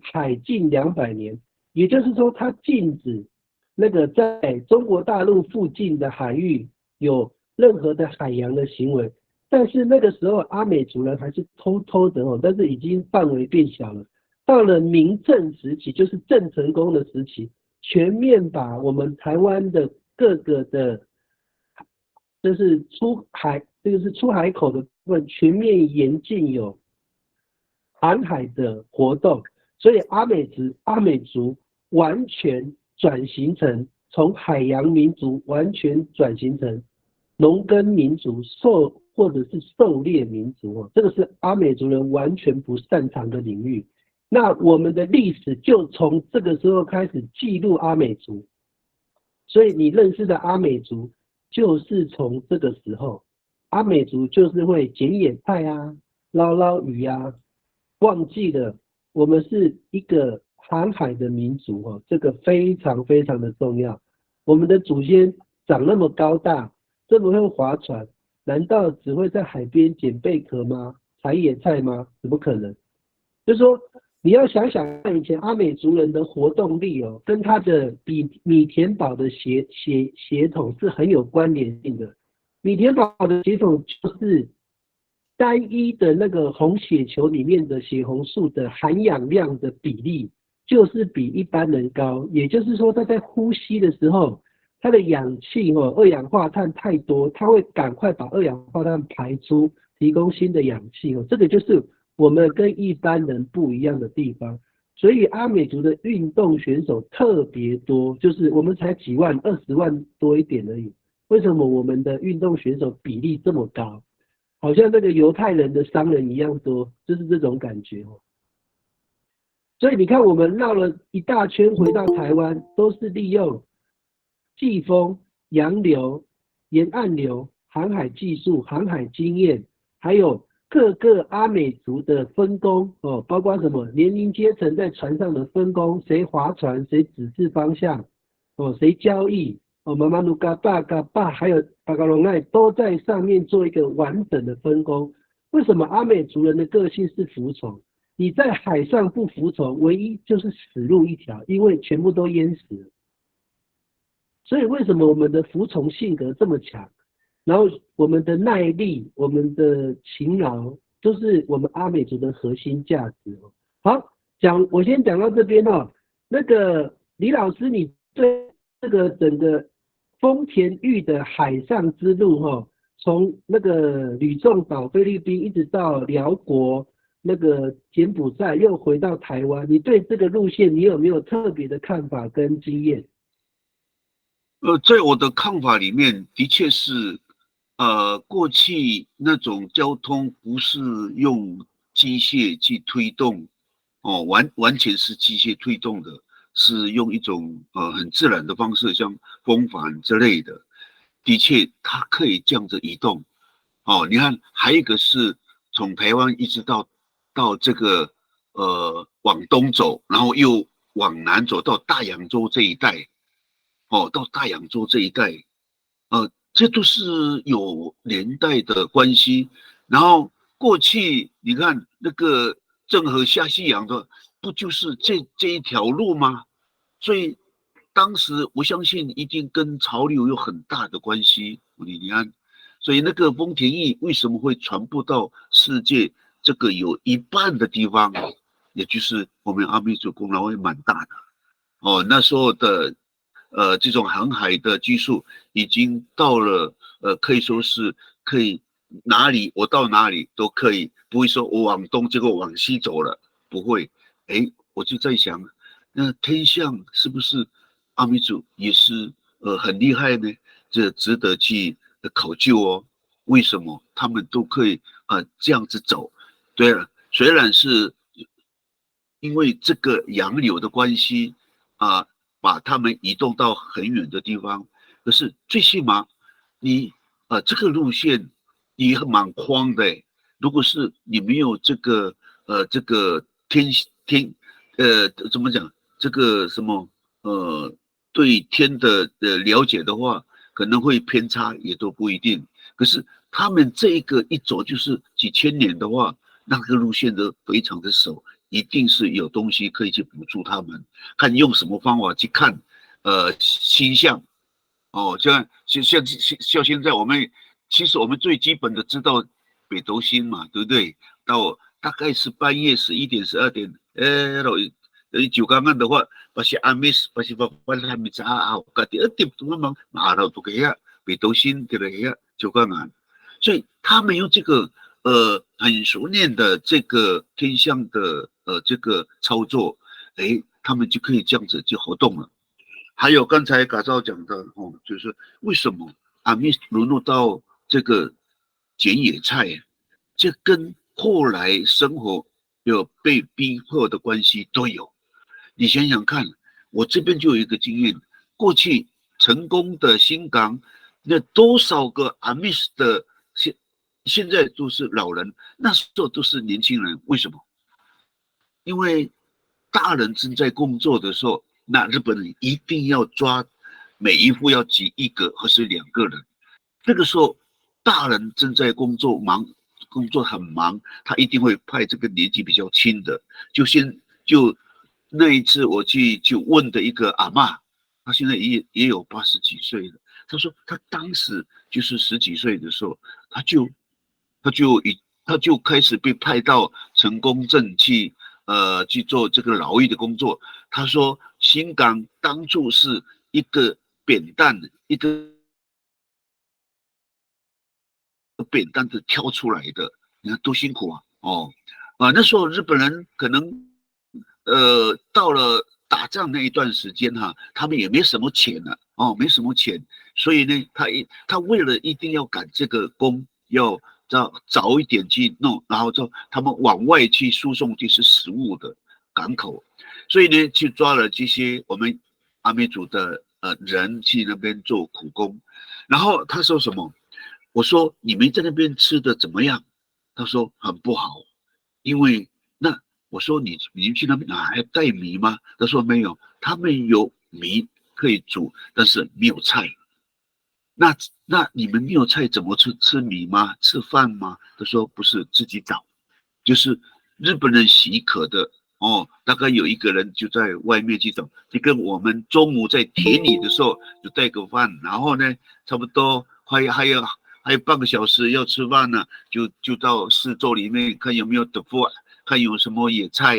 海禁200年，也就是说它禁止那个在中国大陆附近的海域有任何的海洋的行为。但是那个时候阿美族人还是偷偷的但是已经范围变小了。到了明郑时期，就是郑成功的时期，全面把我们台湾的各个的，就是出海口的部分全面严禁有航海的活动，所以阿美族完全转型成从海洋民族完全转型成农耕民族或者是狩猎民族这个是阿美族人完全不擅长的领域。那我们的历史就从这个时候开始记录阿美族，所以你认识的阿美族就是从这个时候，阿美族就是会捡野菜捞鱼忘记了我们是一个航海的民族这个非常非常的重要。我们的祖先长那么高大，这么会划船，难道只会在海边捡贝壳吗？采野菜吗？怎么可能？就是说你要想想看，以前阿美族人的活动力跟他的米田堡的血统是很有关联性的。米田堡的血统就是单一的那个红血球里面的血红素的含氧量的比例就是比一般人高，也就是说他在呼吸的时候，他的氧气二氧化碳太多，他会赶快把二氧化碳排出，提供新的氧气这个就是我们跟一般人不一样的地方。所以阿美族的运动选手特别多，就是我们才几万，20万多一点而已。为什么我们的运动选手比例这么高？好像那个犹太人的商人一样多，就是这种感觉所以你看，我们绕了一大圈回到台湾，都是利用季风、洋流、沿岸流、航海技术、航海经验，还有各个阿美族的分工包括什么年龄阶层在船上的分工，谁划船，谁指示方向谁交易妈妈努嘎爸还有巴嘎隆奈都在上面做一个完整的分工。为什么阿美族人的个性是服从？你在海上不服从，唯一就是死路一条，因为全部都淹死了。所以为什么我们的服从性格这么强？然后我们的耐力、我们的勤劳，都是我们阿美族的核心价值好，我先讲到这边那个李老师，你对这个整个丰田玉的海上之路从那个吕宋岛、菲律宾一直到辽国、那个柬埔寨，又回到台湾，你对这个路线你有没有特别的看法跟经验？在我的看法里面，的确是，过去那种交通不是用机械去推动，完全是机械推动的，是用一种很自然的方式，像风帆之类的，的确它可以这样子移动。你看，还有一个是从台湾一直到这个往东走，然后又往南走到大洋洲这一带。到大洋洲这一带，这都是有年代的关系。然后过去你看那个郑和下西洋的，不就是这一条路吗？所以当时我相信一定跟潮流有很大的关系。李安，所以那个丰田役为什么会传播到世界这个有一半的地方，也就是我们阿美族功劳会蛮大的。那时候的这种航海的技术已经到了可以说是可以我到哪里都可以，不会说我往东结果往西走了，不会。我就在想，那天象是不是阿美族也是很厉害呢？这值得去考究哦。为什么他们都可以这样子走？对了，虽然是因为这个洋流的关系把他们移动到很远的地方，可是最起码你这个路线你蛮宽的，如果是你没有这个天怎么讲这个什么对天的了解的话，可能会偏差也都不一定。可是他们这一个一走就是几千年的话，那个路线都非常的熟。一定是有东西可以去补助他们，看用什么方法去看，星象，像现在其实我们最基本的知道北斗星嘛，对不对？到大概是半夜11点、12点，就刚刚的话，把些阿米斯，把些还没查个第二点多忙，到都给呀，北斗星给了呀，就刚刚，所以他们用这个。很熟练的这个天象的这个操作，他们就可以这样子就活动了。还有刚才嘎造讲的就是为什么阿密沦落到这个捡野菜，这跟后来生活有被逼迫的关系都有。你想想看，我这边就有一个经验，过去成功的新港，那多少个阿密斯的现在都是老人，那时候都是年轻人。为什么？因为大人正在工作的时候，那日本人一定要抓每一户要挤1个或是2个人。这个时候，大人正在工作很忙，他一定会派这个年纪比较轻的。就那一次我去问的一个阿嬷，她现在也有80几岁了。她说她当时就是10几岁的时候，他就开始被派到成功镇去做这个劳役的工作。他说新港当初是一个扁担的挑出来的，你看多辛苦啊！那时候日本人可能到了打仗那一段时间他们也没什么钱了没什么钱，所以呢，他为了一定要赶这个工，要早一点去弄，然后他们往外去输送就是食物的港口，所以呢，去抓了这些我们阿美族的人去那边做苦工，然后他说什么？我说你们在那边吃的怎么样？他说很不好，因为我说你们去那边还带米吗？他说没有，他们有米可以煮，但是没有菜。那你们没有菜怎么吃米吗？吃饭吗？他说不是，自己找，就是日本人许可的大概有一个人就在外面去找，就跟我们中午在田里的时候就带个饭，然后呢，差不多还有半个小时要吃饭呢，就到四周里面看有没有得饭，看有什么野菜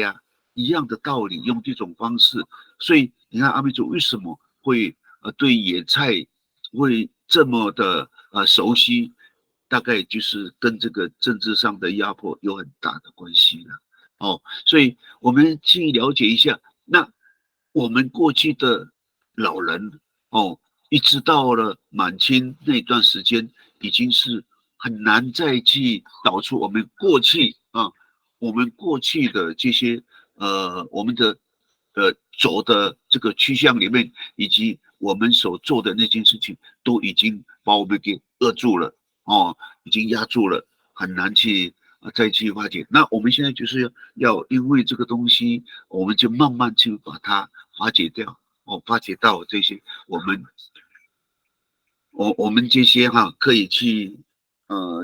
一样的道理，用这种方式。所以你看阿美族为什么会对野菜会这么的熟悉？大概就是跟这个政治上的压迫有很大的关系了。所以我们去了解一下，那我们过去的老人一直到了满清那段时间，已经是很难再去导出我们过去的这些我们的走的这个趋向里面，以及我们所做的那件事情，都已经把我们给扼住了已经压住了，很难去再去化解。那我们现在就是要因为这个东西，我们就慢慢去把它化解掉化解到这些我们这些可以去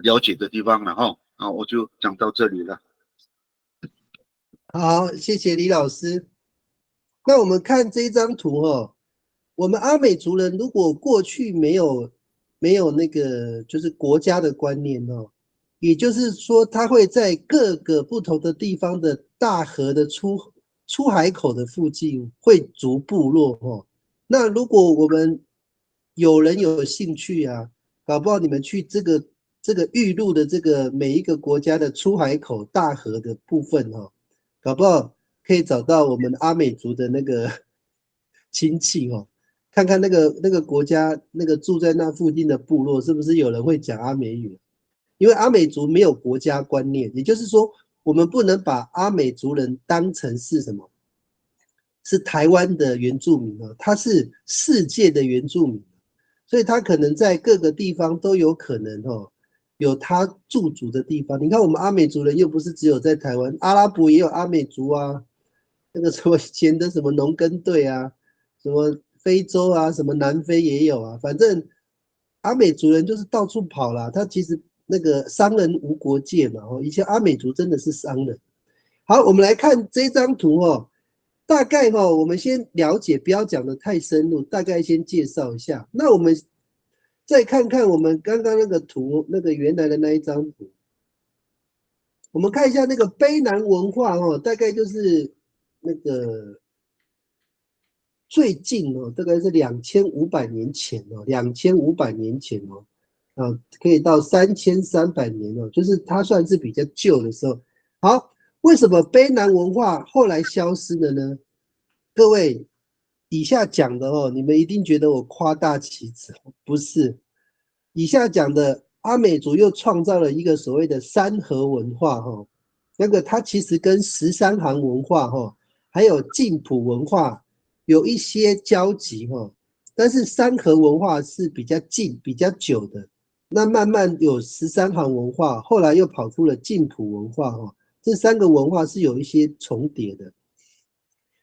了解的地方了我就讲到这里了。好，谢谢李老师。那我们看这张图我们阿美族人如果过去没有那个就是国家的观念也就是说他会在各个不同的地方的大河的出海口的附近会筑部落那如果我们有人有兴趣搞不好你们去这个预录的这个每一个国家的出海口大河的部分搞不好可以找到我们阿美族的那个亲戚看看那个国家那个住在那附近的部落是不是有人会讲阿美语？因为阿美族没有国家观念，也就是说，我们不能把阿美族人当成是什么？是台湾的原住民他是世界的原住民，所以他可能在各个地方都有可能有他驻足的地方。你看我们阿美族人又不是只有在台湾，阿拉伯也有阿美族那个什么以前的什么农耕队什么非洲什么南非也有反正阿美族人就是到处跑啦。他其实那个商人无国界嘛以前阿美族真的是商人。好，我们来看这张图大概我们先了解，不要讲得太深入，大概先介绍一下。那我们再看看我们刚刚那个图，那个原来的那一张图，我们看一下那个卑南文化大概就是那个最近大概是2500年前2500年前可以到3300年就是它算是比较旧的时候。好，为什么卑南文化后来消失了呢？各位，以下讲的你们一定觉得我夸大其词，不是。以下讲的阿美族又创造了一个所谓的山河文化那个它其实跟13行文化还有晋普文化有一些交集但是山河文化是比较近比较久的，那慢慢有13行文化，后来又跑出了晋普文化这三个文化是有一些重叠的。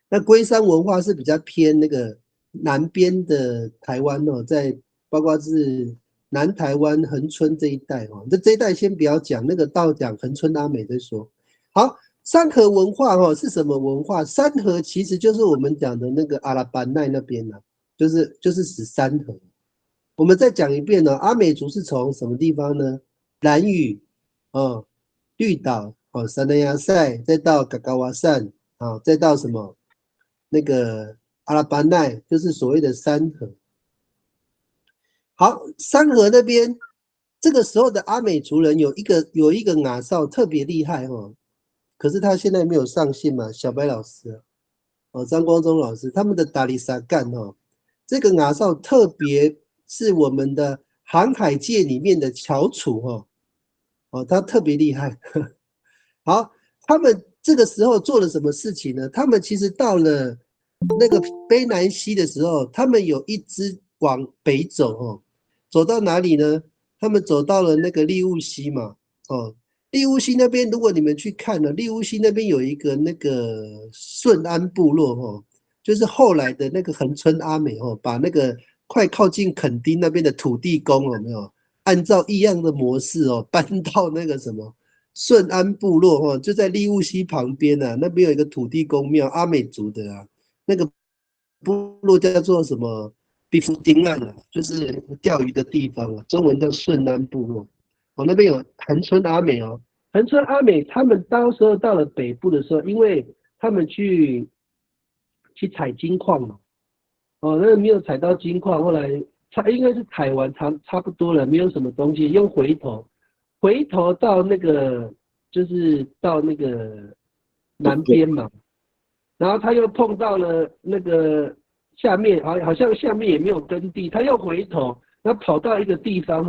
那龟山文化是比较偏那个南边的台湾在包括是南台湾恒春这一带这一带先不要讲，那个到讲恒春阿美再说。好，山河文化是什么文化？山河其实就是我们讲的那个阿拉班奈那边就是指山河。我们再讲一遍阿美族是从什么地方呢？兰屿绿岛三内亚塞，再到嘎嘎瓦善再到什么那个阿拉班奈，就是所谓的山河。好，山河那边这个时候的阿美族人有一个雅少特别厉害可是他现在没有上线嘛，小白老师张光忠老师他们的达里萨干这个雅少特别是我们的航海界里面的翘楚他特别厉害。好，他们这个时候做了什么事情呢？他们其实到了那个卑南溪的时候，他们有一支往北走走到哪里呢？他们走到了那个利乌溪嘛利乌溪那边，如果你们去看了，利乌溪那边有一个那个顺安部落就是后来的那个恒春阿美把那个快靠近垦丁那边的土地公有没有按照一样的模式搬到那个什么顺安部落就在利乌溪旁边那边有一个土地公庙，阿美族的那个部落叫做什么比夫丁岸就是钓鱼的地方中文叫顺安部落那边有恒春阿美恒春阿美他们当时候到了北部的时候，因为他们去采金矿嘛那没有采到金矿，后来应该是采完差不多了，没有什么东西，用回头回头到那个就是到那个南边嘛，然后他又碰到了那个下面，好像下面也没有耕地，他又回头，然后跑到一个地方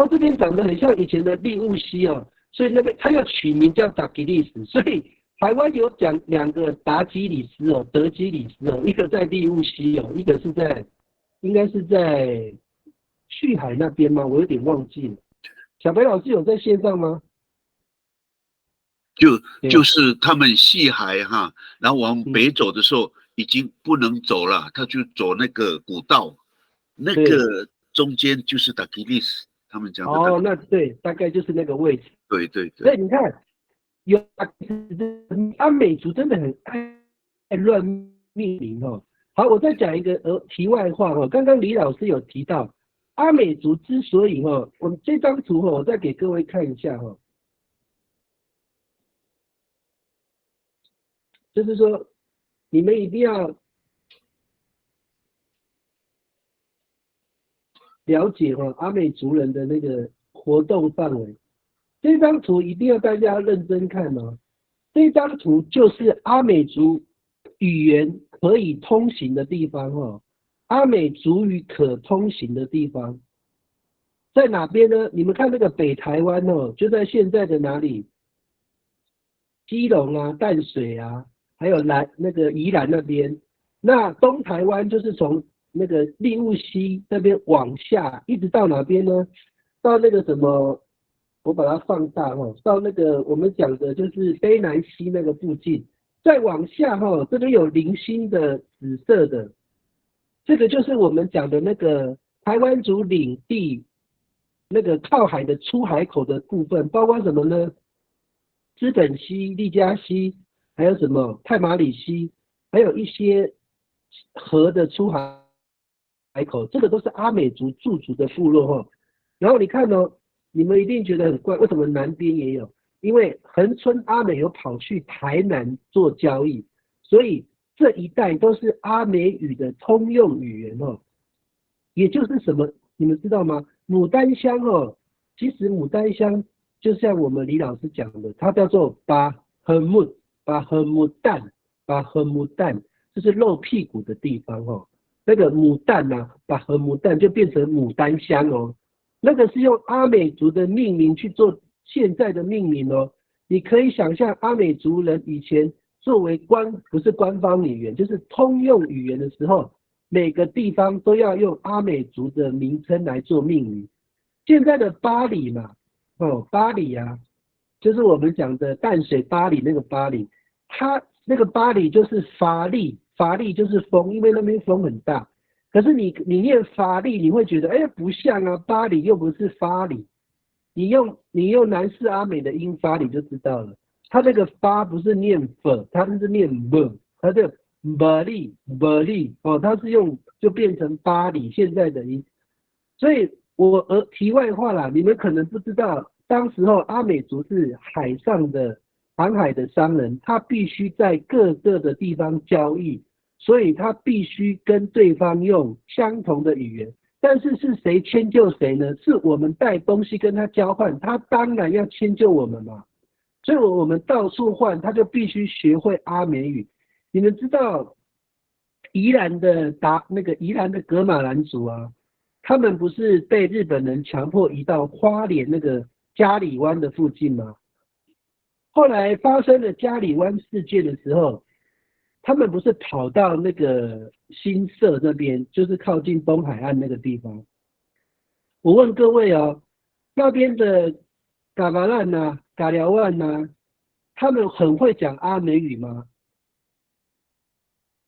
这边长得很像以前的利乌西所以那边他又取名叫达吉利斯，所以台湾有讲2个达基里斯德基里斯一个在利乌西一个是应该是在去海那边吗？我有点忘记了。小白老师有在线上吗？就是他们西海然后往北走的时候已经不能走了，他就走那个古道，那个中间就是达吉利斯，他们讲的。那对，大概就是那个位置。对对对。所以你看，有阿美族真的很爱乱命名好，我再讲一个题外话刚刚李老师有提到，阿美族之所以我们这张图我再给各位看一下就是说你们一定要了解阿美族人的那个活动范围。这张图一定要大家认真看这张图就是阿美族语言可以通行的地方阿美族语可通行的地方在哪边呢？你们看那个北台湾就在现在的哪里？基隆啊、淡水啊，还有那个宜兰那边。那东台湾就是从那个利乌溪那边往下，一直到哪边呢？到那个什么，我把它放大到那个我们讲的就是卑南溪那个附近，再往下这边有零星的紫色的，这个就是我们讲的那个台湾族领地那个靠海的出海口的部分，包括什么呢？资本溪、利嘉溪，还有什么太马里溪，还有一些河的出海口，这个都是阿美族驻足的部落然后你看你们一定觉得很怪，为什么南边也有？因为恒春阿美有跑去台南做交易，所以这一带都是阿美语的通用语言也就是什么，你们知道吗？牡丹乡其实牡丹乡就像我们李老师讲的，它叫做巴赫木旦，就是露屁股的地方那个牡丹巴赫木旦就变成牡丹乡那个是用阿美族的命名去做现在的命名你可以想象阿美族人以前作为不是官方语言，就是通用语言的时候，每个地方都要用阿美族的名称来做命名。现在的巴黎嘛巴黎就是我们讲的淡水巴黎那个巴黎，它那个巴黎就是法力就是风，因为那边风很大。可是你念法力，你会觉得不像巴黎又不是法里，你用南势阿美的音发你就知道了，它那个发不是念 f， 它是念 b， 它就巴黎它是用就变成巴黎现在的音。所以题外话啦，你们可能不知道，当时候阿美族是海上的航海的商人，他必须在各个的地方交易，所以他必须跟对方用相同的语言。但是是谁迁就谁呢？是我们带东西跟他交换，他当然要迁就我们嘛。所以我们到处换，他就必须学会阿美语。你们知道宜兰的噶玛兰族他们不是被日本人强迫移到花莲那个嘉里湾的附近吗？后来发生了嘉里湾事件的时候，他们不是跑到那个新社那边，就是靠近东海岸那个地方。我问各位那边的噶玛兰噶寮万他们很会讲阿美语吗？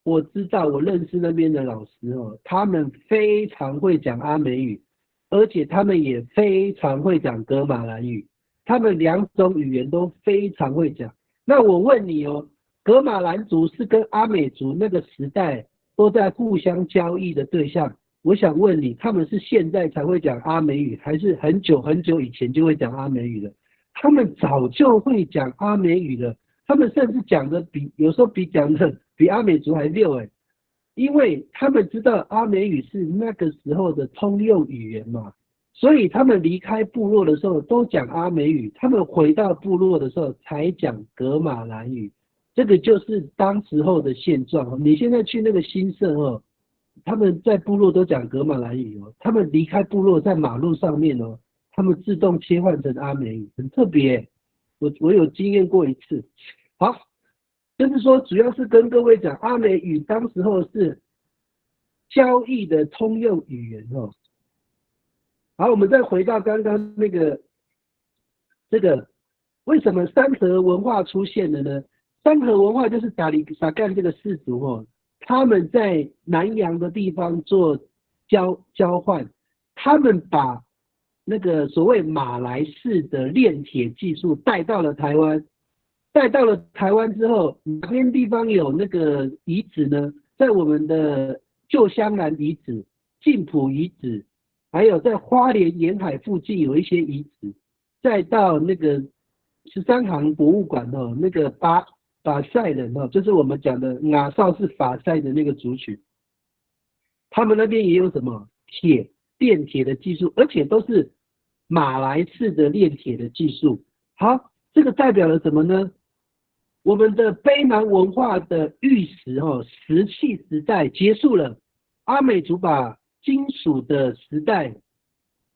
我知道，我认识那边的老师他们非常会讲阿美语，而且他们也非常会讲噶玛兰语，他们两种语言都非常会讲。那我问你噶玛兰族是跟阿美族那个时代都在互相交易的对象，我想问你，他们是现在才会讲阿美语，还是很久很久以前就会讲阿美语了？他们早就会讲阿美语了，他们甚至讲的有时候讲的比阿美族还溜因为他们知道阿美语是那个时候的通用语言嘛，所以他们离开部落的时候都讲阿美语，他们回到部落的时候才讲噶玛兰语。这个就是当时候的现状。你现在去那个新社哦，他们在部落都讲噶玛兰语哦，他们离开部落在马路上面哦，他们自动切换成阿美语，很特别。我有经验过一次。好，就是说主要是跟各位讲，阿美语当时候是交易的通用语言哦。好，我们再回到刚刚那个这个为什么三河文化出现了呢？三河文化就是撒干这个氏族哦，他们在南洋的地方做交换，他们把那个所谓马来式的炼铁技术带到了台湾，带到了台湾之后，哪边地方有那个遗址呢？在我们的旧香兰遗址、晋埔遗址，还有在花莲沿海附近有一些遗址，再到那个13行博物馆哦，那个巴塞人哦，就是我们讲的亚绍是法塞的那个族群，他们那边也有什么炼铁的技术，而且都是马来式的炼铁的技术。好，这个代表了什么呢？我们的卑南文化的玉石石器时代结束了，阿美族把金属的时代，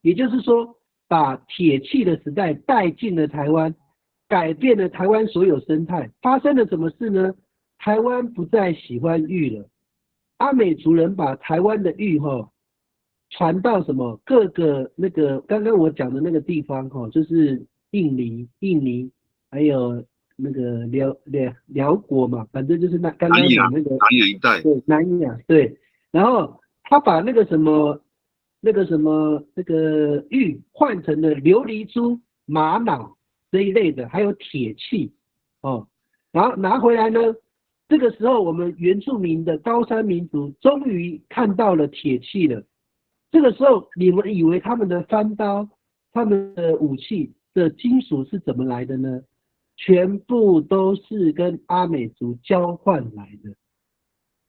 也就是说把铁器的时代带进了台湾，改变了台湾所有生态。发生了什么事呢？台湾不再喜欢玉了，阿美族人把台湾的玉传到什么各个那个刚刚我讲的那个地方就是印尼，还有那个辽国嘛，反正就是刚刚讲那个南亚一带，对，南亚对。然后他把那个玉换成了琉璃珠、玛瑙这一类的，还有铁器然后拿回来呢。这个时候，我们原住民的高山民族终于看到了铁器了。这个时候，你们以为他们的翻刀、他们的武器的金属是怎么来的呢？全部都是跟阿美族交换来的。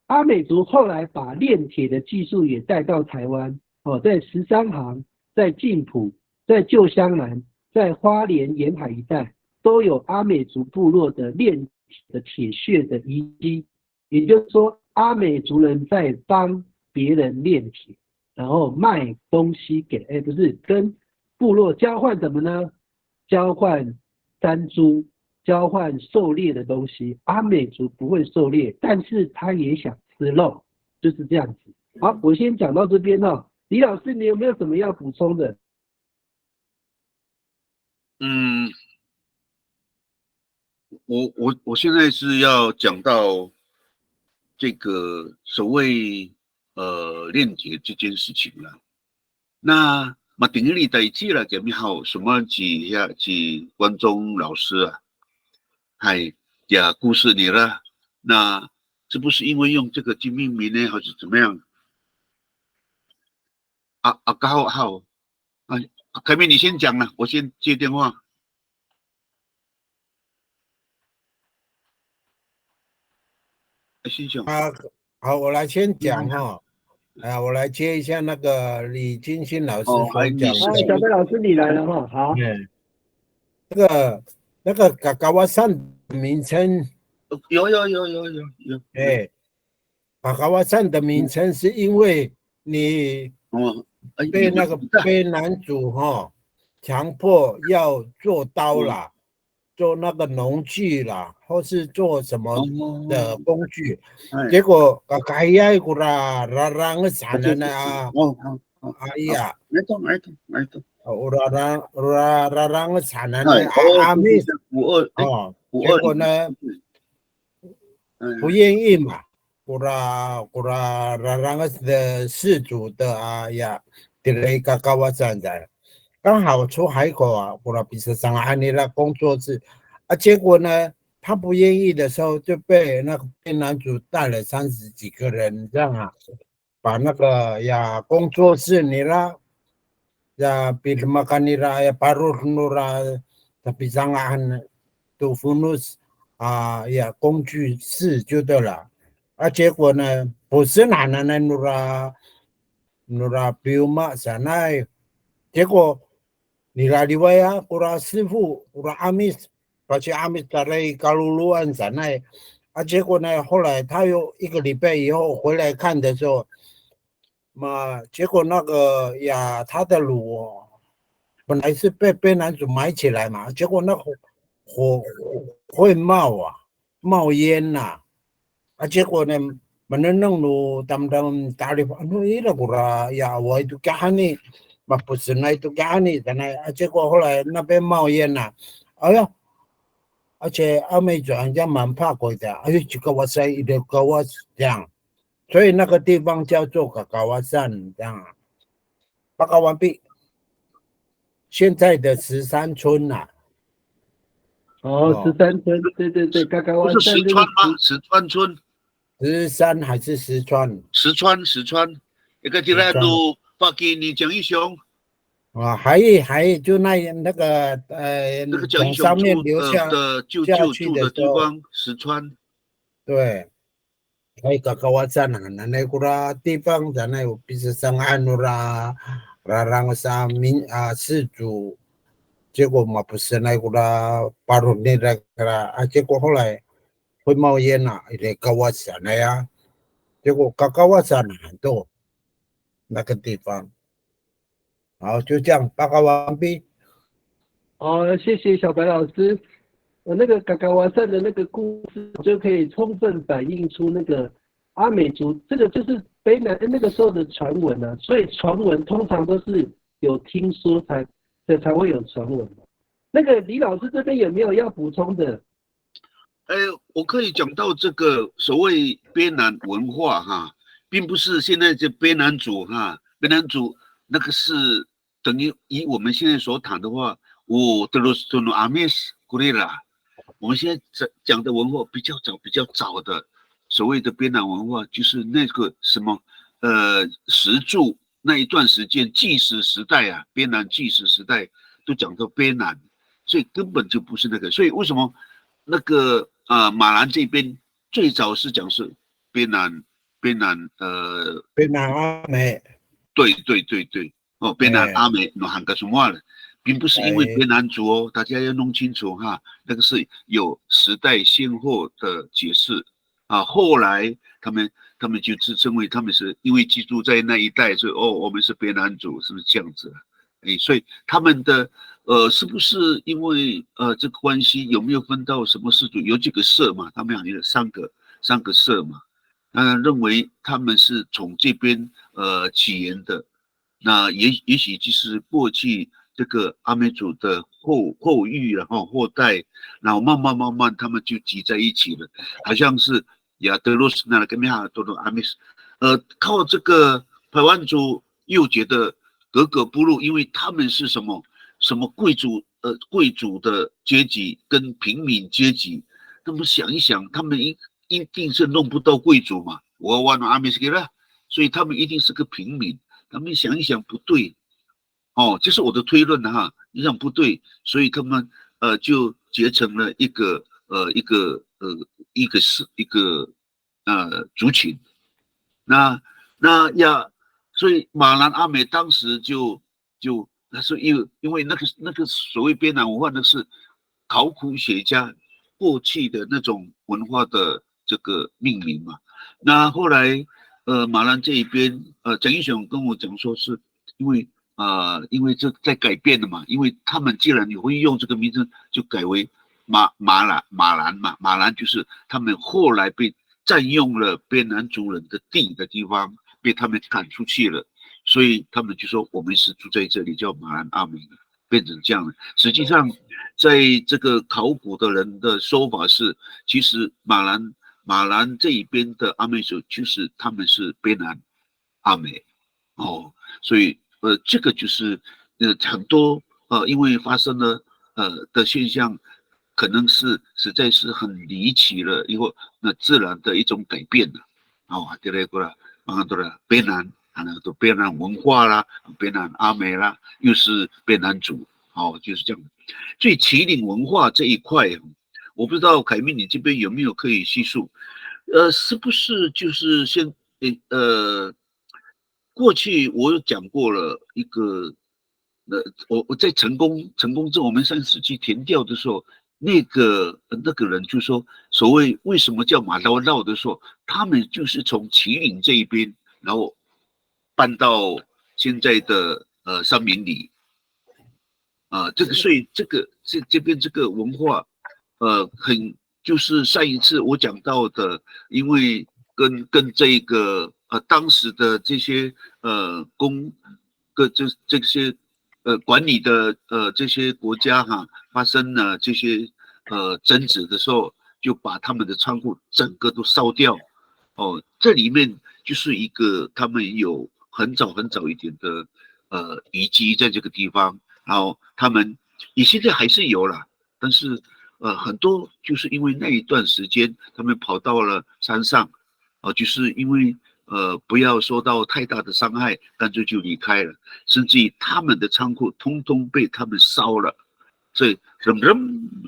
阿美族后来把炼铁的技术也带到台湾在13行、在晋埔、在旧香兰、在花莲沿海一带，都有阿美族部落的炼的铁屑的遗迹。也就是说，阿美族人在帮别人炼铁，然后卖东西给不是跟部落交换什么呢？交换山猪，交换狩猎的东西。阿美族不会狩猎，但是他也想吃肉，就是这样子。好，我先讲到这边李老师，你有没有什么要补充的？我现在是要讲到这个所谓炼铁这件事情了。那嘛，顶日里代志啦，咁样好，什么几观众老师啊，还讲故事你了，那是不是因为用这个去命名呢，还是怎么样？好，凯明你先讲了，我先接电话。先讲。好，我来先讲我来接一下那个李金星老师所讲的。小贝老师你来了好。那个嘎嘎瓦山的名称有。嘎嘎瓦山的名称是因为你被那个卑南族强迫要做刀啦，做那个农具啦，或是做什么的工具，结果kaya ko rarang sana na iya ito rarang sana na amis 结果呢不愿意嘛rarang 的氏族的呀，dilay kakawasan在。刚好出海口我比斯上安尼拉工作室结果呢，他不愿意的时候，就被那个卑南族带了30几个人，这样把那个工作室你啦，比什么干你啦，baru nura tapi sangat tu funus工具室就对了结果呢，不是哪nura biuma sana 结果你来里外啊，我的师傅，我的阿密，把去阿密打来高卢路安山那，啊，结果呢，后来他又1个礼拜以后回来看的时候，结果那个呀，他的卤哦，本来是被别男主埋起来嘛，结果那火会冒啊，冒烟呐、啊，结果呢，menenang lu tam-tam tarif ano ila kura ya wa itu kahani mapusna itu kahani kana 结果后来那边冒烟呐、哎呀，而且阿美族人家蛮怕鬼的，而且几个哇塞，一个高哇这样，所以那个地方叫做高哇山这样啊。报告完毕。现在的13村呐、哦，13村，对对对，嘎嘎不是湾站这个石川吗？石川村， 13还是石川？石川，一个地方石川都发给你蒋义雄，啊，还就那个那个蒋义从上雄住面流下的舅下去舅住的的时候，地方，石川。对，还有个kawasan啊，那个地方在那有比如上岸啦，让氏族，结果嘛不是那个巴鲁内那个啊，结果后来会冒烟呐，那kawasan那呀，结果kawasan很多那个地方，好，就这样报告完毕。哦，谢谢小白老师。那个嘎嘎瓦善的那个故事，就可以充分反映出那个阿美族，这个就是卑南那个时候的传闻啊。所以传闻通常都是有听说才会有传闻的。那个李老师这边有没有要补充的？我可以讲到这个所谓卑南文化哈，并不是现在这卑南族哈，卑南族那个是等于以我们现在所谈的话，我的罗斯托诺阿米斯古列拉，我们现在讲的文化比较早的所谓的卑南文化，就是那个什么石柱那一段时间纪实时代啊，卑南纪实时代都讲到卑南，所以根本就不是那个，所以为什么那个马兰这边最早是讲是卑南卑南阿美，对哦，卑南阿美那喊个什么了？并不是因为卑南族哦，大家要弄清楚哈，那个是有时代先后的解释啊。后来他们就自称为他们是因为居住在那一带，所以我们是卑南族，是不是这样子？所以他们的是不是因为这个关系有没有分到什么氏族？有几个社嘛？他们有三个社嘛？认为他们是从这边起源的，那也许就是过去这个阿美族的后裔，然后后代，然后慢慢他们就集在一起了，好像是亚德洛斯那跟米哈多的阿美斯，靠这个排湾族又觉得格格不入，因为他们是什么贵族的阶级跟平民阶级，那么想一想，他们一定是弄不到贵族嘛，我玩阿美斯给了，所以他们一定是个平民。他们想一想不对，哦，这是我的推论哈，你想不对，所以他们就结成了一个族群。所以马兰阿美当时就他说因为那个所谓边南文化，那是考古学家过去的那种文化的这个命名嘛。那后来马兰这一边蒋义雄跟我讲说，是因为这在改变了嘛，因为他们既然你会用这个名字，就改为马兰嘛，马兰就是他们后来被占用了边南族人的地的地方，被他们赶出去了，所以他们就说我们是住在这里，叫马兰阿美，变成这样的。实际上，在这个考古的人的说法是，其实马兰这一边的阿美族就是他们是边南阿美哦，所以这个就是很多因为发生了的现象，可能是实在是很离奇了，以后那自然的一种改变了。哦，第二个啦，多了边南都边南文化啦，边南阿美啦，又是边南族，哦，就是这样。最麒麟文化这一块，我不知道凯明你这边有没有可以叙述？是不是就是过去我有讲过了一个我在成功镇，我们上次去填调的时候，那个人就说，所谓为什么叫马道绕的时候，他们就是从旗岭这一边，然后搬到现在的三民里这个所以这边这个文化，很就是上一次我讲到的，因为跟这个当时的这些这些管理的这些国家发生了这些争执的时候，就把他们的仓库整个都烧掉。这里面就是一个他们有很早一点的遗迹在这个地方，然后他们也现在还是有啦，但是很多就是因为那一段时间他们跑到了山上，就是因为不要受到太大的伤害，干脆就离开了，甚至于他们的仓库通通被他们烧了。所以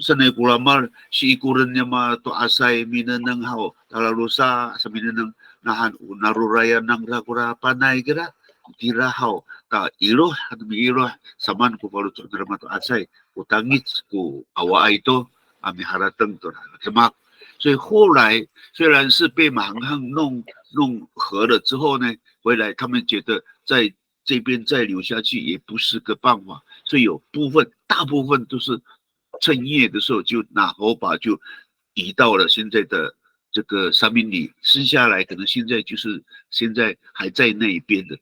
sanay kuramar si ikuran niya to asay minanang hao talalusa sa minanang nahan naruraya ng rakura panay gira tirahaw ta ilo ilo saman ko palu to drama to asay utangit ko awa ito ami haratang to kemak。所以后来虽然是被马航汉弄合了之后呢，回来他们觉得在这边再留下去也不是个办法，所以大部分都是趁夜的时候就拿火把就移到了现在的这个三民里，剩下来可能现在还在那一边的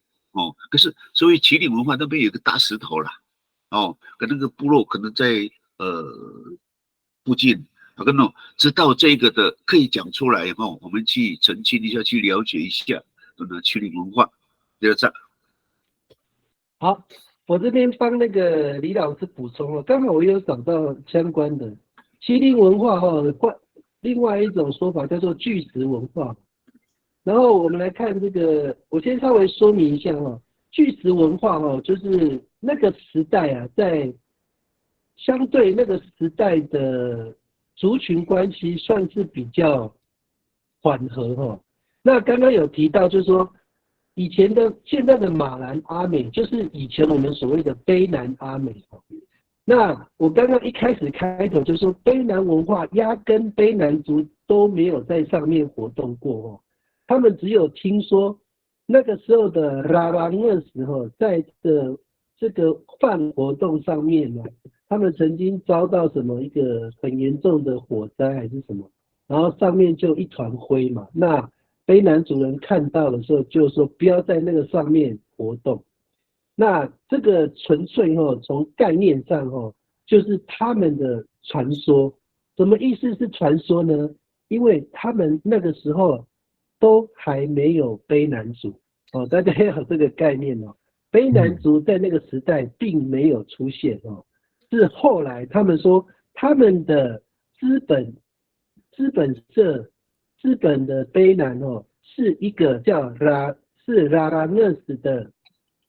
可是所谓麒麟文化那边有个大石头啦跟那个部落可能在附近。知道这个的可以讲出来我们去澄清一下，去了解一下麒麟文化。第二站。好，我这边帮那个李老师补充了，刚好我有找到相关的麒麟文化另外一种说法叫做巨石文化。然后我们来看这个，我先稍微说明一下巨石文化就是那个时代在相对那个时代的族群关系算是比较缓和那刚刚有提到就是说现在的马兰阿美就是以前我们所谓的卑南阿美那我刚刚一开始开头就说卑南文化压根卑南族都没有在上面活动过他们只有听说那个时候的拉拉那时候在这个饭活动上面他们曾经遭到什么一个很严重的火灾还是什么，然后上面就一团灰嘛。那卑南族人看到的时候就说不要在那个上面活动。那这个纯粹从概念上就是他们的传说。什么意思是传说呢？因为他们那个时候都还没有卑南族大家要有这个概念卑南族在那个时代并没有出现是后来他们说他们的资本的卑南是一个叫拉拉讷斯的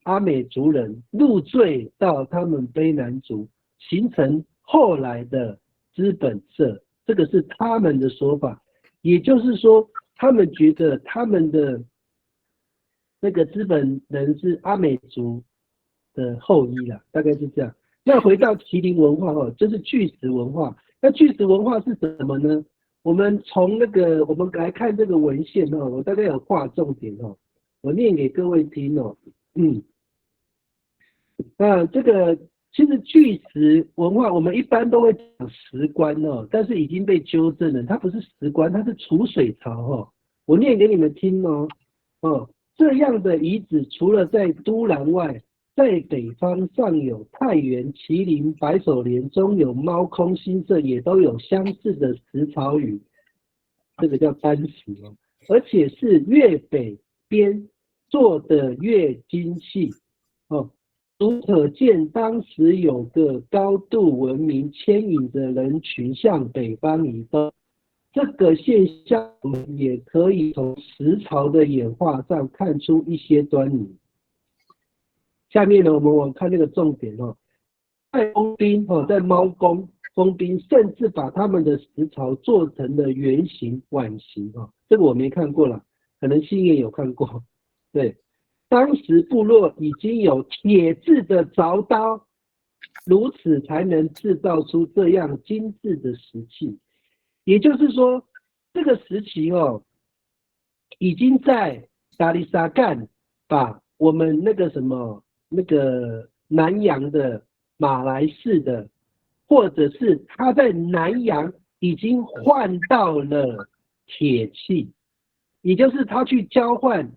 阿美族人入赘到他们卑南族，形成后来的资本社，这个是他们的说法。也就是说他们觉得他们的那个资本人是阿美族的后裔啦，大概是这样。那回到麒麟文化就是巨石文化。那巨石文化是什么呢？我们从我们来看这个文献我大概有划重点我念给各位听那这个其实巨石文化我们一般都会讲石棺但是已经被纠正了，它不是石棺，它是储水槽我念给你们听这样的遗址除了在都兰外，在北方上有太原、麒麟、白手莲，中有猫空、新社，也都有相似的石槽语，这个叫单石而且是越北边做的越精细足可见当时有个高度文明牵引着人群向北方移动。这个现象我们也可以从石槽的演化上看出一些端倪。下面呢，我们看那个重点在封兵在猫宫封兵，甚至把他们的石槽做成了圆形、碗形这个我没看过啦，可能新也有看过。对，当时部落已经有铁制的凿刀，如此才能制造出这样精致的石器。也就是说，这个时期已经在达利萨干把我们那个南洋的马来式的，或者是他在南洋已经换到了铁器，也就是他去交换。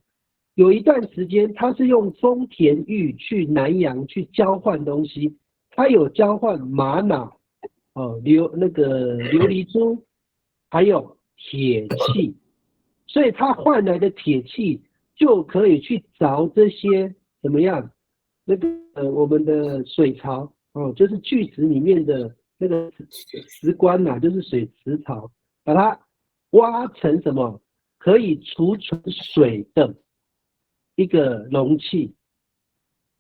有一段时间，他是用丰田玉去南洋去交换东西，他有交换玛瑙、琉璃珠，还有铁器，所以他换来的铁器就可以去凿这些怎么样？我们的水槽就是巨石里面的那个石棺呐，就是水池槽，把它挖成什么可以储存水的一个容器。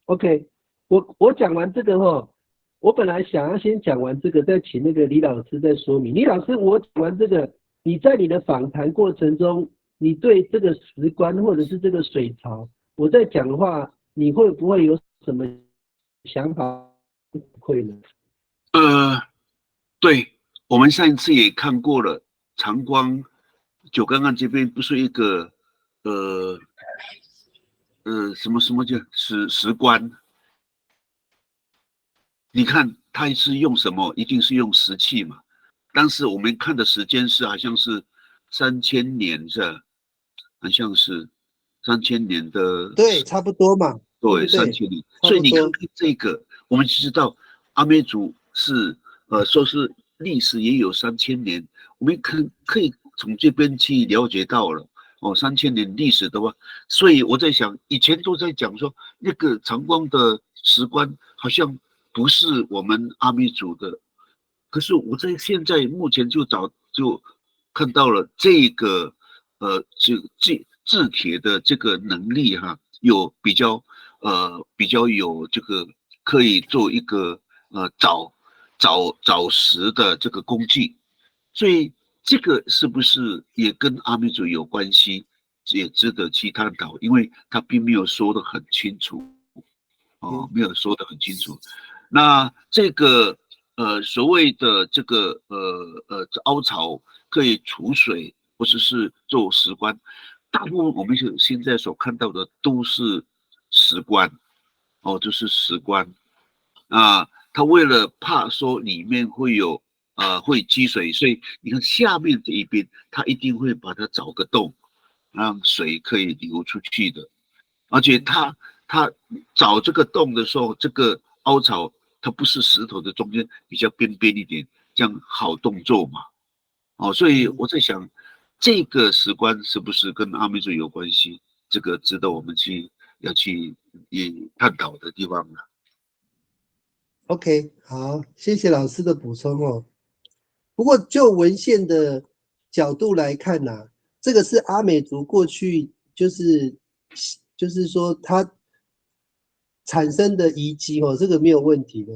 OK， 我讲完这个我本来想要先讲完这个，再请那个李老师再说明。李老师，我讲完这个，你在你的访谈过程中，你对这个石棺或者是这个水槽，我在讲的话，你会不会有什么想法会呢？对，我们上一次也看过了，长光九干岸这边不是一个什么叫石棺？你看它是用什么？一定是用石器嘛。当时我们看的时间是好像是3000年是，好像是3000年的。对，差不多嘛。对，3000年。所以你看这个，我们就知道阿美族是说是历史也有3000年，我们可以从这边去了解到了。3000年历史的话，所以我在想，以前都在讲说那个长光的石棺好像不是我们阿美族的，可是我在现在目前就看到了这个制铁的这个能力哈，有比较有这个可以做一个找石的这个工具，所以这个是不是也跟阿美族有关系，也值得去探讨，因为他并没有说得很清楚，没有说得很清楚。那这个所谓的这个凹槽可以储水或者是做石棺，大部分我们现在所看到的都是石棺，就是石棺啊。他为了怕说里面会积水，所以你看下面这一边，他一定会把它找个洞，让水可以流出去的。而且他找这个洞的时候，这个凹槽它不是石头的中间比较边边一点，这样好动作嘛。所以我在想，这个石棺是不是跟阿美族有关系？这个值得我们要去探讨的地方了。OK， 好，谢谢老师的补充。不过就文献的角度来看这个是阿美族过去就是说它产生的遗迹这个没有问题的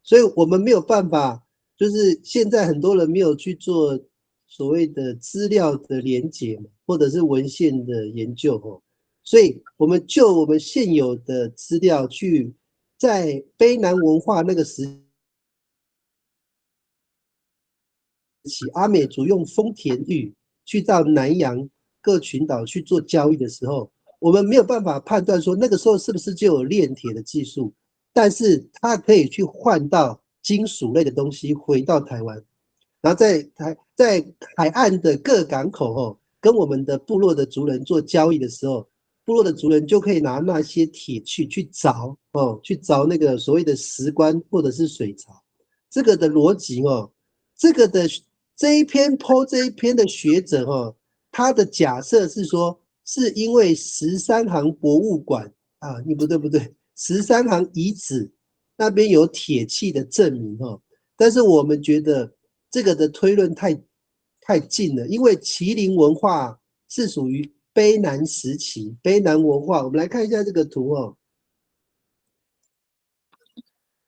所以我们没有办法，就是现在很多人没有去做所谓的资料的连结或者是文献的研究所以我们就我们现有的资料去在卑南文化那个时期，阿美族用丰田玉去到南洋各群岛去做交易的时候，我们没有办法判断说那个时候是不是就有炼铁的技术，但是它可以去换到金属类的东西回到台湾，然后在海岸的各港口跟我们的部落的族人做交易的时候，部落的族人就可以拿那些铁去凿去凿那个所谓的石棺或者是水槽。这个的逻辑这个的这一篇的学者他的假设是说，是因为13行博物馆你不对，13行遗址那边有铁器的证明但是我们觉得这个的推论太近了，因为麒麟文化是属于卑南时期，卑南文化，我们来看一下这个图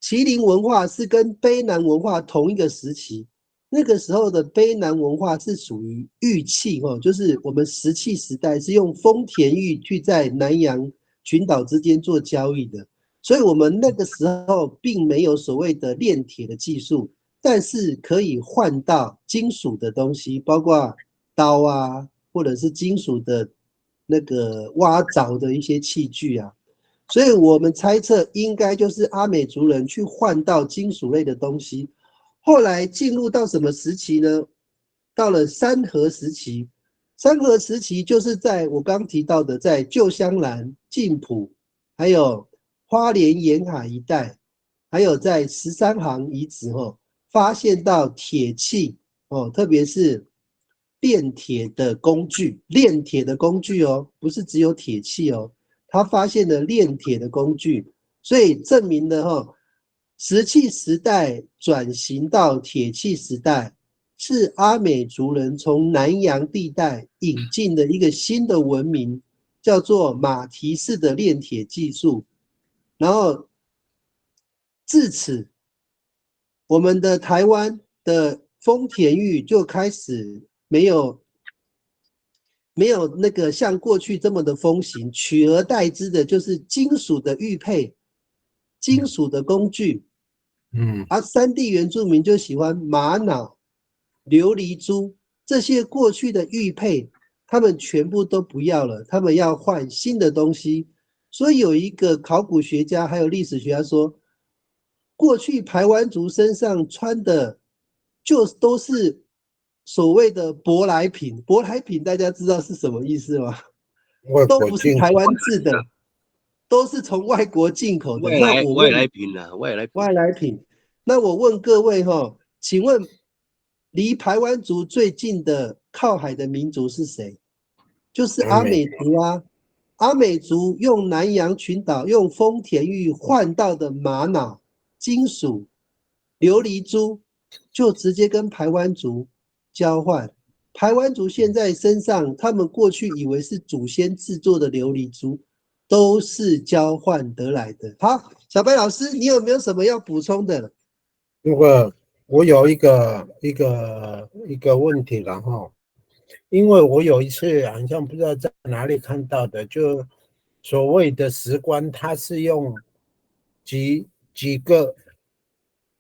麒麟文化是跟卑南文化同一个时期，那个时候的卑南文化是属于玉器就是我们石器时代是用丰田玉去在南洋群岛之间做交易的，所以我们那个时候并没有所谓的炼铁的技术，但是可以换到金属的东西，包括刀啊，或者是金属的那个挖凿的一些器具啊。所以我们猜测应该就是阿美族人去换到金属类的东西。后来进入到什么时期呢？到了三河时期。三河时期就是在我刚提到的，在旧香兰、晋埔，还有花莲沿海一带，还有在13行遗址发现到铁器特别是炼铁的工具，不是只有铁器他发现了炼铁的工具，所以证明了石器时代转型到铁器时代，是阿美族人从南洋地带引进的一个新的文明，叫做马蹄式的炼铁技术。然后自此，我们的台湾的丰田玉就开始没有那个像过去这么的风行，取而代之的就是金属的玉佩、金属的工具。山地原住民就喜欢玛瑙、琉璃珠这些过去的玉佩，他们全部都不要了，他们要换新的东西。所以有一个考古学家还有历史学家说，过去排湾族身上穿的就都是所谓的舶来品。舶来品大家知道是什么意思吗？都不是台湾制的，都是从外国进口的。外来品啊，外来品。那我问各位请问离排湾族最近的靠海的民族是谁？就是阿美族啊。阿美族用南洋群岛用丰田玉换到的玛瑙、金属、琉璃珠，就直接跟排湾族交换。排湾族现在身上，他们过去以为是祖先制作的琉璃珠，都是交换得来的。好，小白老师，你有没有什么要补充的？我有一个问题了哈，因为我有一次好像不知道在哪里看到的，就所谓的石棺，它是用几个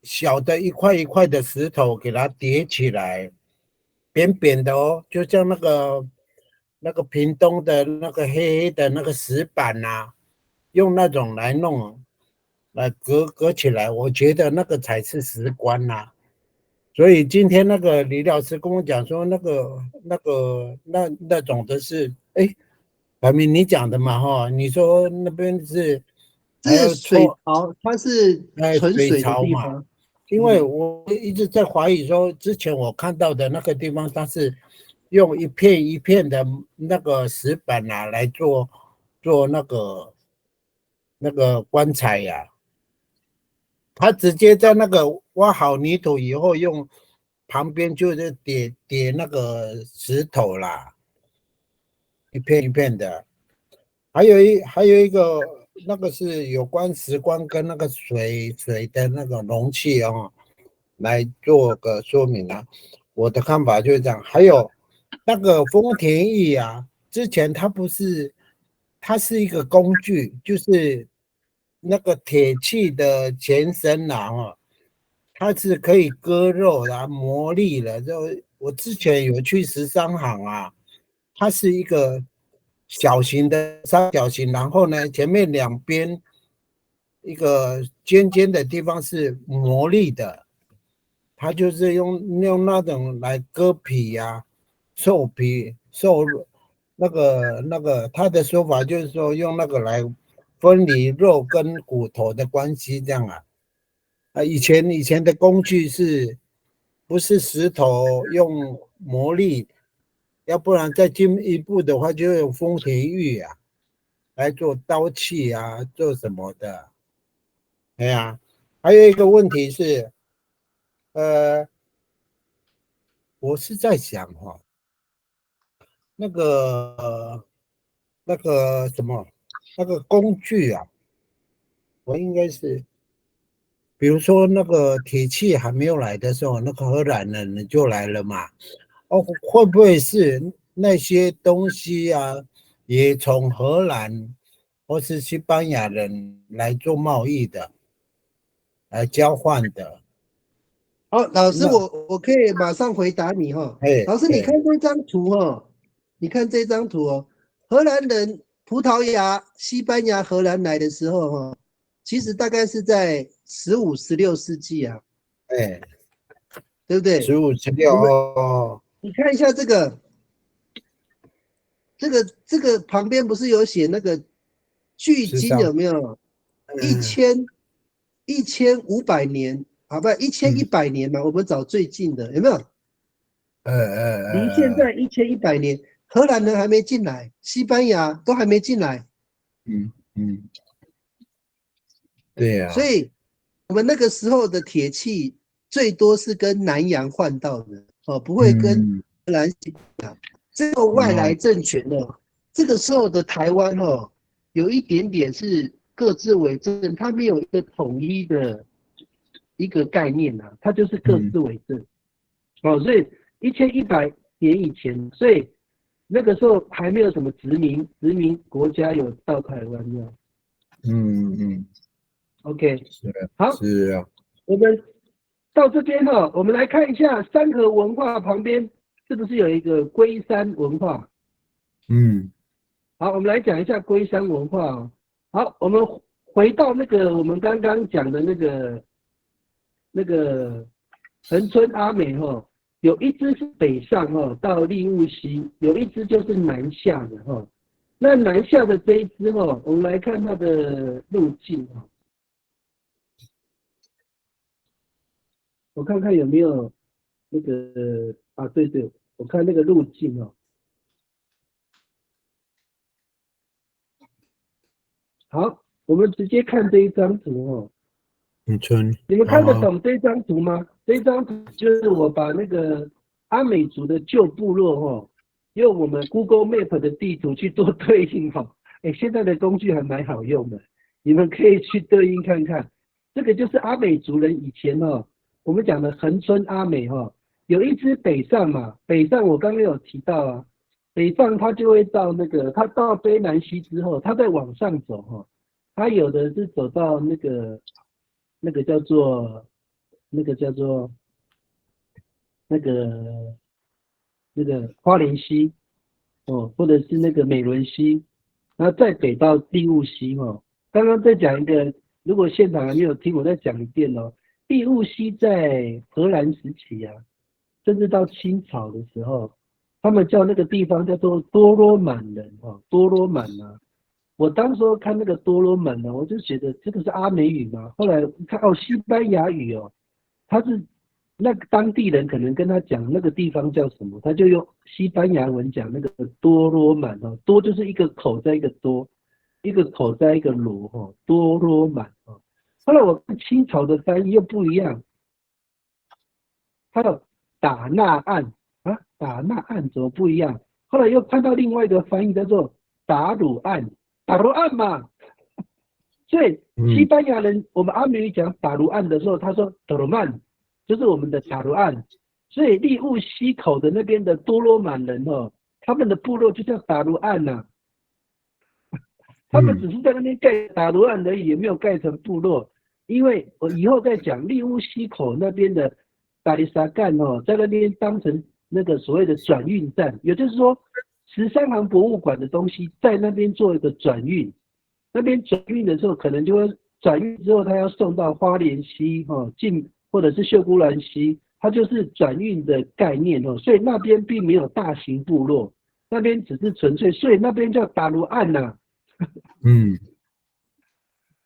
小的一块一块的石头给它叠起来，扁扁的就像那个屏东的那个黑黑的那个石板啊，用那种来弄。来隔起来，我觉得那个才是石棺呐。所以今天那个李老师跟我讲说，那种的是，白明你讲的嘛你说那边是水槽，它是纯水的地方。因为我一直在怀疑说，之前我看到的那个地方，它是用一片一片的那个石板来做那个棺材呀。他直接在那个挖好泥土以后，用旁边就是叠那个石头啦，一片一片的。还有一个那个是有关石棺跟那个水的那个容器来做个说明啊。我的看法就是这样。还有那个丰田玉啊，之前它是一个工具，就是那个铁器的前身它是可以割肉的，磨砺的。就我之前有去13行啊，它是一个小型的三角形，然后呢，前面两边一个尖尖的地方是磨砺的，它就是用那种来割皮啊，兽皮那个，他的说法就是说用那个来分离肉跟骨头的关系，这样以前的工具不是石头用磨砺，要不然再进一步的话，就用丰田玉来做刀器做什么的。还有一个问题是，我是在想那个什么那个工具我应该是，比如说那个铁器还没有来的时候，那个荷兰人就来了嘛。会不会是那些东西也从荷兰或是西班牙人来做贸易的，来交换的。好，老师，那我可以马上回答你哈。老师，你看这张图哈，你看这张图哦，荷兰人、葡萄牙、西班牙、荷兰来的时候哈，其实大概是在15、16世纪啊，对不对？15、16哦。你看一下这个旁边不是有写那个距今有没有1500年？好不，1100年嘛，我们找最近的有没有？离现在1100年，荷兰人还没进来，西班牙都还没进来。对呀。所以我们那个时候的铁器最多是跟南洋换到的哦，不会跟荷兰这个外来政权哦，这个时候的台湾哦，有一点点是各自为政，它没有一个统一的一个概念啊，它就是各自为政。哦，所以1100年以前，所以那个时候还没有什么殖民国家有到台湾这样。OK， 好，是啊。我们到这边哈，我们来看一下三河文化旁边是不是有一个龟山文化？好，我们来讲一下龟山文化哦。好，我们回到那个我们刚刚讲的那个恒春阿美哈，有一支是北上哈到利雾溪，有一支就是南下的哈。那南下的这一支哈，我们来看它的路径哈。我看看有没有那个啊，对，我看那个路径哦。好，我们直接看这一张图哦。你们看得懂这张图吗？这张图就是我把那个阿美族的旧部落哦，用我们 Google Map 的地图去做对应哦。现在的工具还蛮好用的，你们可以去对应看看。这个就是阿美族人以前哦。我们讲的恒春阿美有一支北上嘛，北上我刚刚有提到啊，北上他就会到他到卑南溪之后，他再往上走他有的是走到那个叫做花莲溪或者是那个美仑溪，然后再北到利雾溪刚刚再讲一个，如果现场还没有听，我再讲一遍利雾溪在荷兰时期啊，甚至到清朝的时候，他们叫那个地方叫做多罗满人多罗满啊。我当时看那个多罗满呢，我就觉得这个是阿美语嘛。后来看西班牙语他是那个当地人可能跟他讲那个地方叫什么，他就用西班牙文讲那个多罗满多就是一个口在一个多，一个口在一个罗多罗满后来我看清朝的翻译又不一样，还有打那岸啊，打那岸怎么不一样？后来又看到另外一个翻译叫做达鲁岸，达鲁岸嘛。所以西班牙人我们阿美语讲达鲁岸的时候，他说德罗曼，就是我们的达鲁岸。所以利雾溪口的那边的多罗满人他们的部落就叫达鲁岸啊。他们只是在那边盖达鲁岸而已，也没有盖成部落。因为我以后再讲利乌溪口那边的达里萨干在那边当成那个所谓的转运站，也就是说13行博物馆的东西在那边做一个转运，那边转运的时候可能就会转运之后他要送到花莲溪或者是秀姑峦溪，它就是转运的概念所以那边并没有大型部落，那边只是纯粹，所以那边叫达鲁岸啊。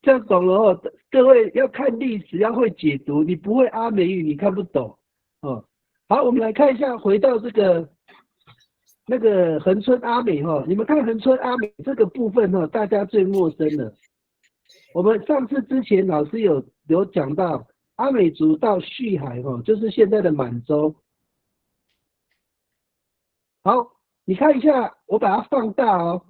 这样懂了各位要看历史要会解读，你不会阿美语你看不懂好，我们来看一下，回到这个那个恒春阿美你们看恒春阿美这个部分大家最陌生的。我们上次之前老师有讲到阿美族到旭海就是现在的满洲。好，你看一下，我把它放大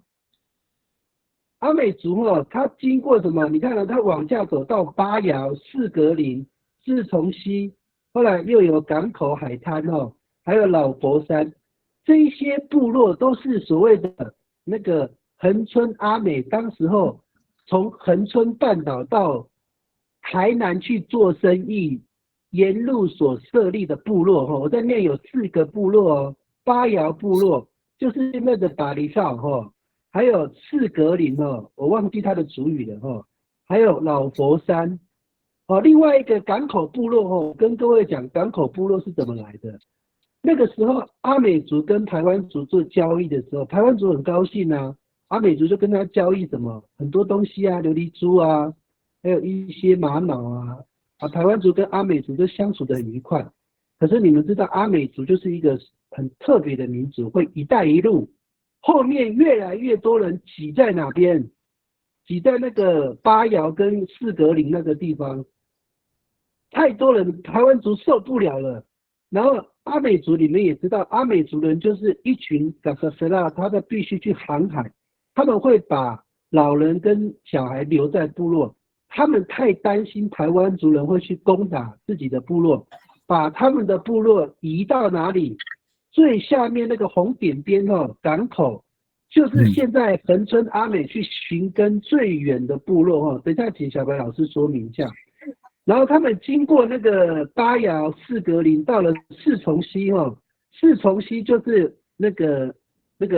阿美族它经过什么？你看它往下走到巴窑、四格林、四重溪，后来又有港口海滩还有老佛山，这一些部落都是所谓的那个恒春阿美当时候从恒春半岛到台南去做生意，沿路所设立的部落我在念有4个部落八窑部落就是现在的巴黎少还有赤格林我忘记它的族语了还有老佛山另外一个港口部落跟各位讲港口部落是怎么来的。那个时候阿美族跟台湾族做交易的时候，台湾族很高兴啊，阿美族就跟他交易什么很多东西啊，琉璃珠啊，还有一些玛瑙台湾族跟阿美族就相处得很愉快。可是你们知道阿美族就是一个很特别的民族，会一带一路，后面越来越多人挤在哪边？挤在那个八窑跟四格林那个地方，太多人，台湾族受不了了。然后阿美族你们也知道，阿美族人就是一群嘎萨塞拉，他们必须去航海，他们会把老人跟小孩留在部落，他们太担心台湾族人会去攻打自己的部落，把他们的部落移到哪里？最下面那个红点边港口，就是现在恒春阿美去寻根最远的部落等一下请小白老师说明一下。然后他们经过那个八窑四格林，到了四重溪四重溪就是那个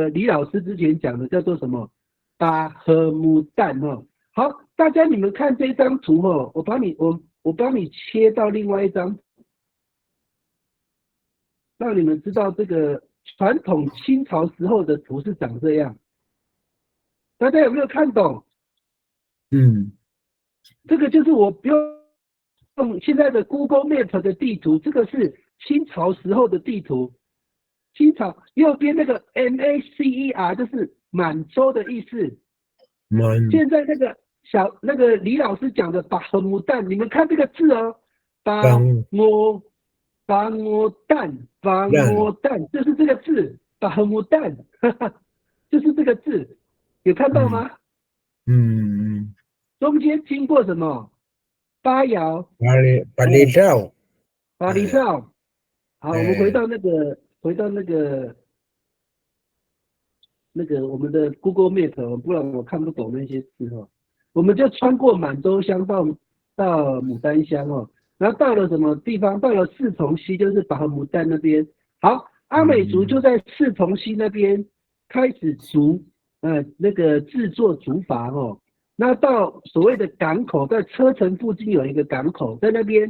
李老师之前讲的叫做什么巴赫姆旦好，大家你们看这张图我帮你切到另外一张，让你们知道这个传统清朝时候的图是长这样。大家有没有看懂？这个就是我不用现在的 Google Map 的地图，这个是清朝时候的地图。清朝右边那个 MACER 就是满洲的意思。现在那个李老师讲的巴赫姆旦，你们看这个字巴摩旦，就是这个字，巴赫姆旦，就是这个字，有看到吗？中间经过什么？八窑，巴黎少。好，我们回到那个我们的 Google Map， 不然我看不懂那些字我们就穿过满洲乡到牡丹乡然后到了什么地方？到了四重溪，就是巴赫姆旦那边。好，阿美族就在四重溪那边开始那个制作竹筏那到所谓的港口，在车城附近有一个港口，在那边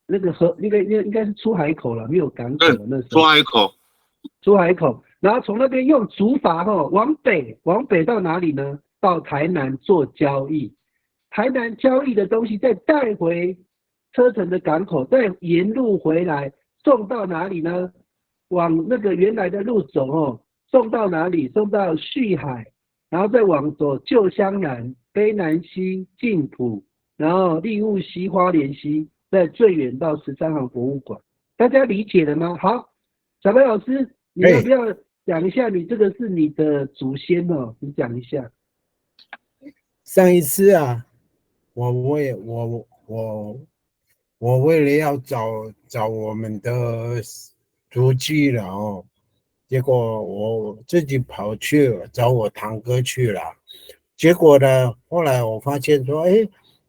那个河，应该是出海口了，没有港口了那时候。出海口，然后从那边用竹筏往北到哪里呢？到台南做交易，台南交易的东西再带回车城的港口，再沿路回来送到哪里呢？往那个原来的路走送到哪里？送到旭海，然后再往左旧香南。卑南溪、静浦，然后立雾溪、花莲溪，在最远到13行博物馆，大家理解了吗？好，小白老师，你要不要讲一下？你这个是你的祖先你讲一下。上一次我为了要找我们的足迹了结果我自己跑去了找我堂哥去了。结果呢，后来我发现说，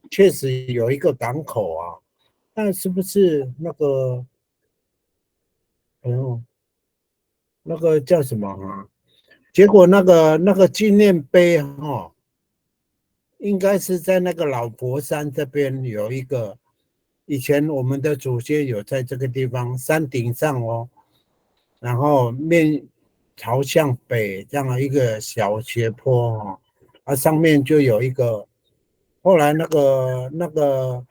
确实有一个港口但是不是那个，那个叫什么结果那个纪念碑应该是在那个老佛山这边有一个，以前我们的祖先有在这个地方山顶上然后面朝向北这样一个小斜坡上面就有一个，后来那个，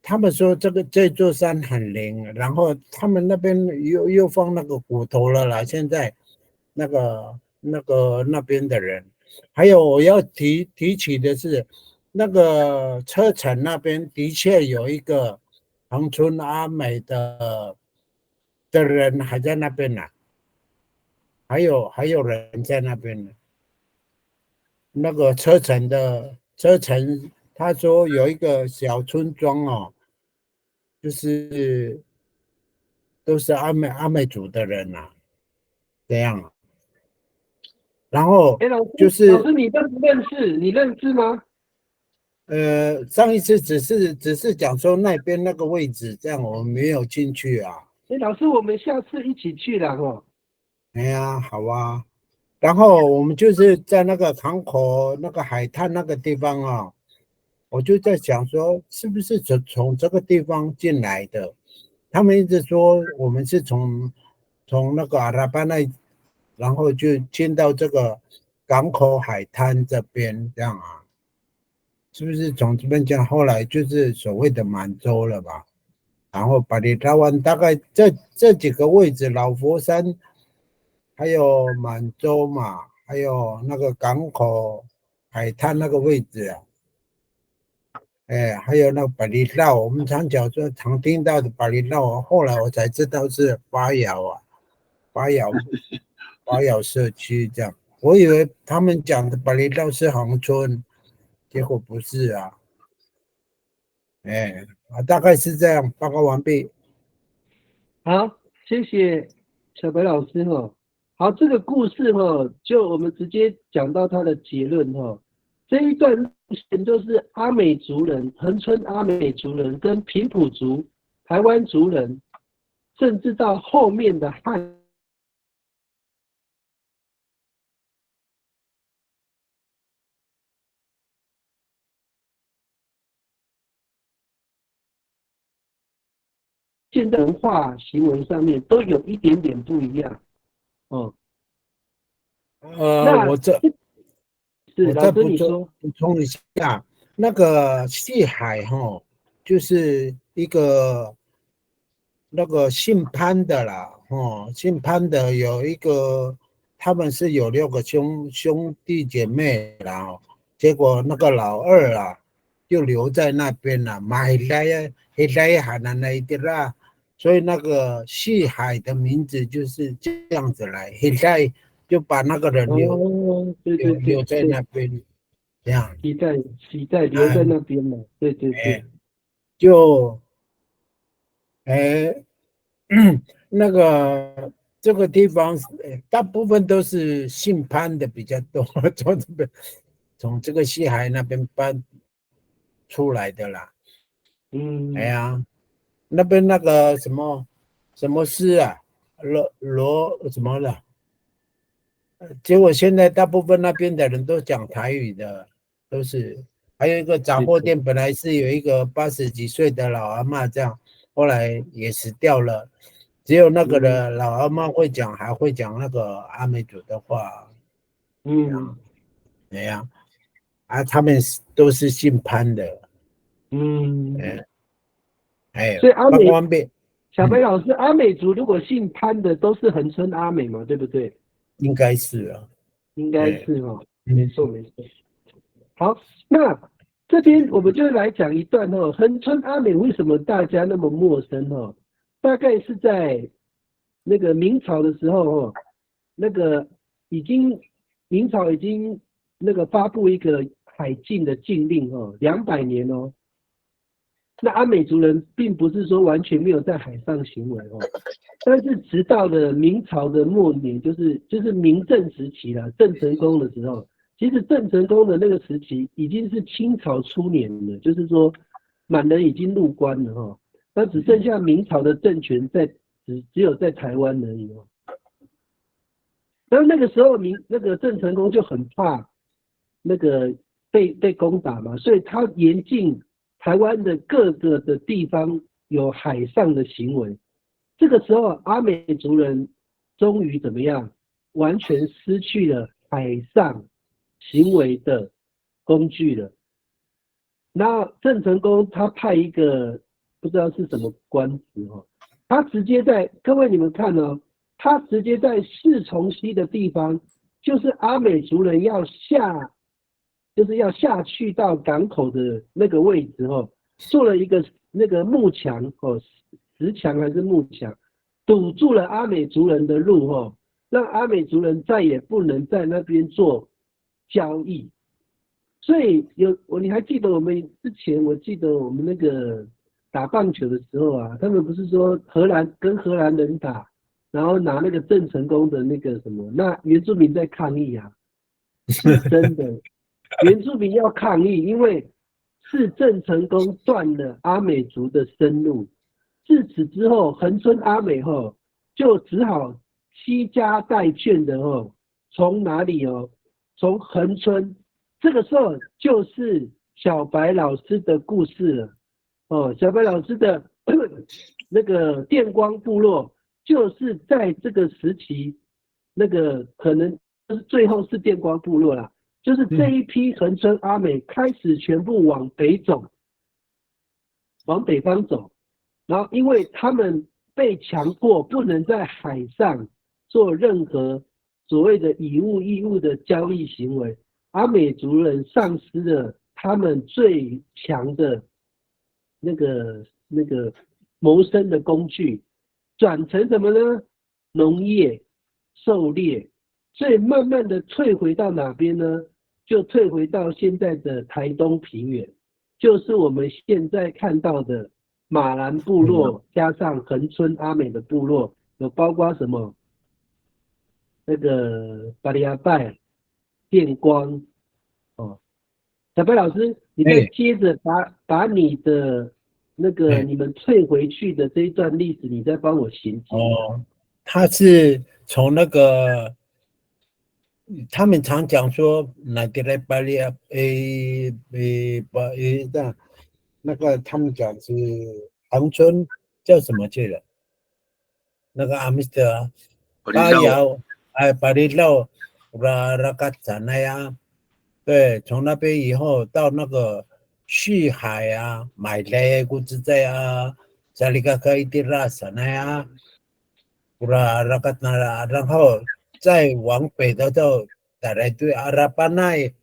他们说这座山很灵，然后他们那边又放那个骨头了啦。现在那边的人，还有我要提起的是，那个车城那边的确有一个恒春阿美的人还在那边还有人在那边呢。那个车城，他说有一个小村庄就是都是阿美族的人这样。然后老师，就是老师你认不认识？你认识吗？上一次只是讲说那边那个位置，这样我没有进去啊。老师，我们下次一起去了哦。哎呀，好啊。然后我们就是在那个港口那个海滩那个地方啊，我就在想说，是不是从这个地方进来的？他们一直说我们是从那个阿拉巴那，然后就进到这个港口海滩这边，这样啊，是不是从这边进？后来就是所谓的满洲了吧？然后巴里拉湾大概这几个位置，老佛山，还有满洲嘛，还有那个港口海滩那个位置啊。哎，还有那个百里绕，我们常讲说常听到的百里绕，后来我才知道是八窑啊，八窑社区这样。我以为他们讲的百里绕是恒村，结果不是啊。哎，大概是这样，报告完毕。好，谢谢小白老师哈。好，这个故事哈，就我们直接讲到它的结论哈。这一段路线就是阿美族人、恒春阿美族人跟平埔族、台湾族人，甚至到后面的汉。现代文化行为上面都有一点点不一样哦。那我再你说补充一下，那个戏海哈，就是一个那个姓潘的啦，姓潘的有一个，他们是有6个兄弟姐妹啦，结果那个老二啊，就留在那边了，买来海南那一点啦，所以那个戏海的名字就是这样子来，就把那个人留在那边，这样。期待留在那边嘛，对。就那个这个地方，大部分都是姓潘的比较多，从这个西海那边搬出来的啦。哎呀，那边那个什么诗啊，罗什么了？结果现在大部分那边的人都讲台语的，都是。还有一个杂货店，本来是有一个80几岁的老阿嬷，这样后来也死掉了。只有那个的老阿嬷会讲，还会讲那个阿美族的话。对呀，他们都是姓潘的。所以阿美小白嗯老师，阿美族如果姓潘的都是恒春阿美嘛，对不对？应该是啊，应该是哦，没错。好，那这边我们就来讲一段哦，恒春阿美为什么大家那么陌生哦？大概是在那个明朝的时候哦，那个明朝已经那个发布一个海禁的禁令哦，200年哦。那阿美族人并不是说完全没有在海上行为哦，但是直到了明朝的末年，就是明郑时期了，郑成功的时候，其实郑成功的那个时期已经是清朝初年了，就是说满人已经入关了哈，那只剩下明朝的政权只有在台湾而已哦。然后那个时候那个郑成功就很怕那个被攻打嘛，所以他严禁台湾的各个的地方有海上的行为。这个时候阿美族人终于怎么样，完全失去了海上行为的工具了。那郑成功他派一个不知道是什么官职哦，他直接在各位你们看哦，他直接在四重溪的地方，就是阿美族人要下去到港口的那个位置哦，做了一个那个木墙哦，石墙还是木墙，堵住了阿美族人的路哦，让阿美族人再也不能在那边做交易。所以你还记得我们之前，我记得我们那个打棒球的时候啊，他们不是说跟荷兰人打，然后拿那个郑成功的那个什么，那原住民在抗议啊，是真的。原住民要抗议，因为是郑成功断了阿美族的生路。自此之后，恒春阿美就只好惜家带眷的从哪里从恒春。这个时候就是小白老师的故事了小白老师的那个电光部落，就是在这个时期，那个可能就是最后是电光部落啦，就是这一批恒春阿美开始全部往北走，往北方走。然后因为他们被强迫不能在海上做任何所谓的以物易物的交易行为，阿美族人丧失了他们最强的那个谋生的工具，转成什么呢？农业、狩猎，所以慢慢的退回到哪边呢？就退回到现在的台东平原，就是我们现在看到的马兰部落加上恒春阿美的部落，有包括什么？那个巴利亚拜、电光小白老师，你再接着把你的那个你们退回去的这一段历史，你再帮我衔接。他是从那个，他们常讲说，那个他们讲是恒春叫什么去了？那个阿米斯巴窑巴里绕拉嘎赞那样，对，从那边以后到那个旭海啊，买来古子在啊，家里个可以的拉萨那样，拉嘎那啦，然后再往北的到带来对阿拉巴奈，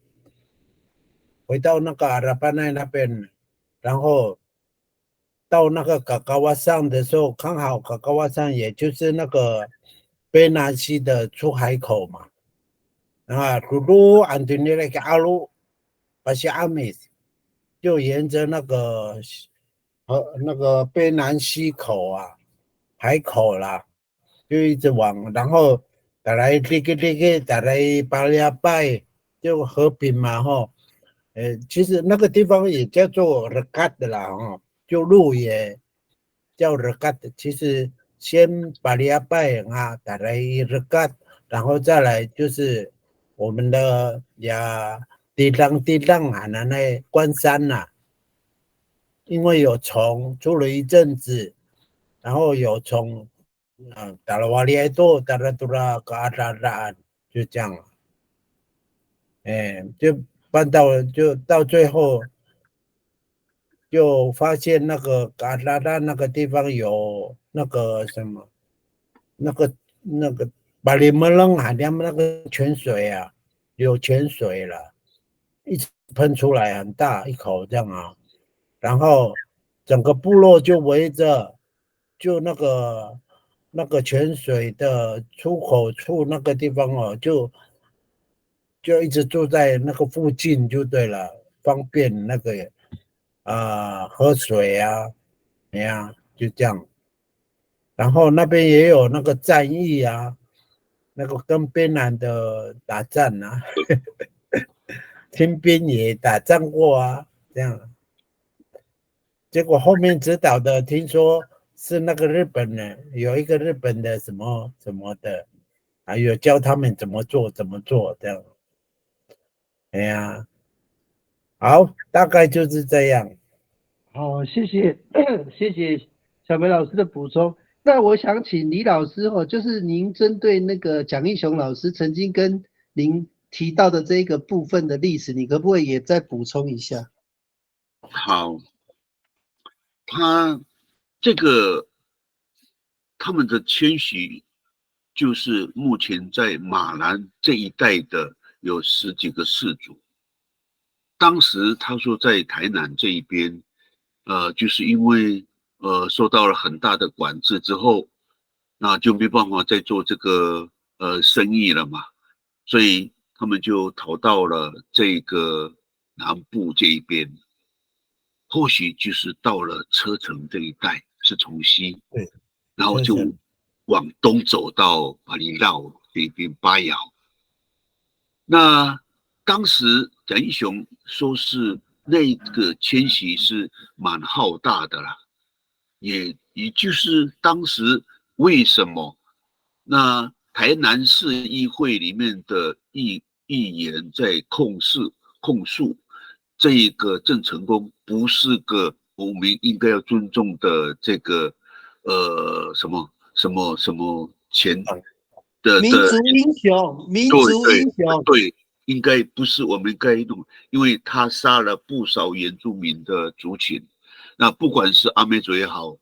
回到那个阿拉巴奈那边，然后到那个嘎嘎瓦上的时候，刚好嘎嘎瓦上也就是那个卑南西的出海口嘛。dulu Anthony lagi alu pasir Amis， 就沿着那个卑南溪口啊，海口啦，就一直往，然后打来打来巴利亚拜，就和平嘛其实那个地方也叫做 Rekat 的啦就路也叫 Rekat， 其实先巴利亚拜啊，打来 Rekat， 然后再来就是我们的地浪啊，那关山呐，因为有虫住了一阵子，然后有虫打了瓦里埃多，打了杜拉个阿拉拉，就这样了，就搬到了，就到最后就发现那个阿拉拉那个地方有那个什么，那个巴里莫楞海他们那个泉水啊，有泉水了，一直喷出来很大一口这样啊，然后整个部落就围着，就那个泉水的出口处那个地方就一直住在那个附近就对了，方便那个喝水啊，就这样。然后那边也有那个战役啊，那个跟卑南的打仗啊，清兵也打仗过啊，这样。结果后面指导的听说是那个日本人，有一个日本的什么的，有教他们怎么做这样。好，大概就是这样。好，谢谢谢谢小梅老师的补充。那我想请李老师就是您针对那个蒋义雄老师曾经跟您提到的这个部分的历史，你可不可以也再补充一下？好，他们的迁徙，就是目前在马兰这一带的有10几个氏族。当时他说在台南这一边，就是因为受到了很大的管制之后，那就没办法再做这个生意了嘛，所以他们就逃到了这个南部这一边，或许就是到了车城这一带，是从西，对，然后就往东走到巴里绕这边巴窑。那当时蒋英雄说是那个迁徙是蛮浩大的啦，也就是当时为什么那台南市议会里面的议员在控诉这一个郑成功不是个我们应该要尊重的这个什么前的民族英雄，民族英雄，对，应该不是我们该弄，因为他杀了不少原住民的族群，那不管是阿美族也好，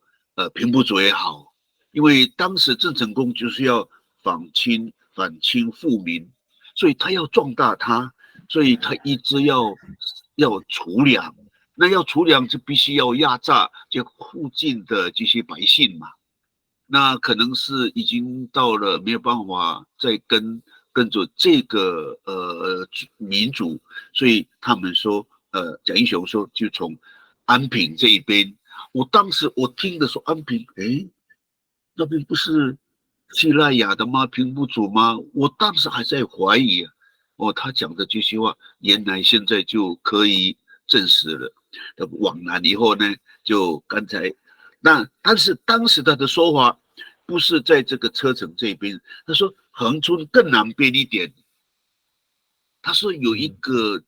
平埔族也好，因为当时郑成功就是要反清复明，所以他要壮大他，所以他一直要除粮，那要除粮就必须要压榨这附近的这些百姓嘛。那可能是已经到了没有办法再跟着这个民主，所以他们说蒋英雄说就从安平这一边，我当时我听的说安平，那边不是西赖雅的吗？平埔族吗？我当时还在怀疑啊，他讲的这些话，原来现在就可以证实了。往南以后呢，就刚才但是当时他的说法不是在这个车城这边，他说恒春更南边一点，他说有一个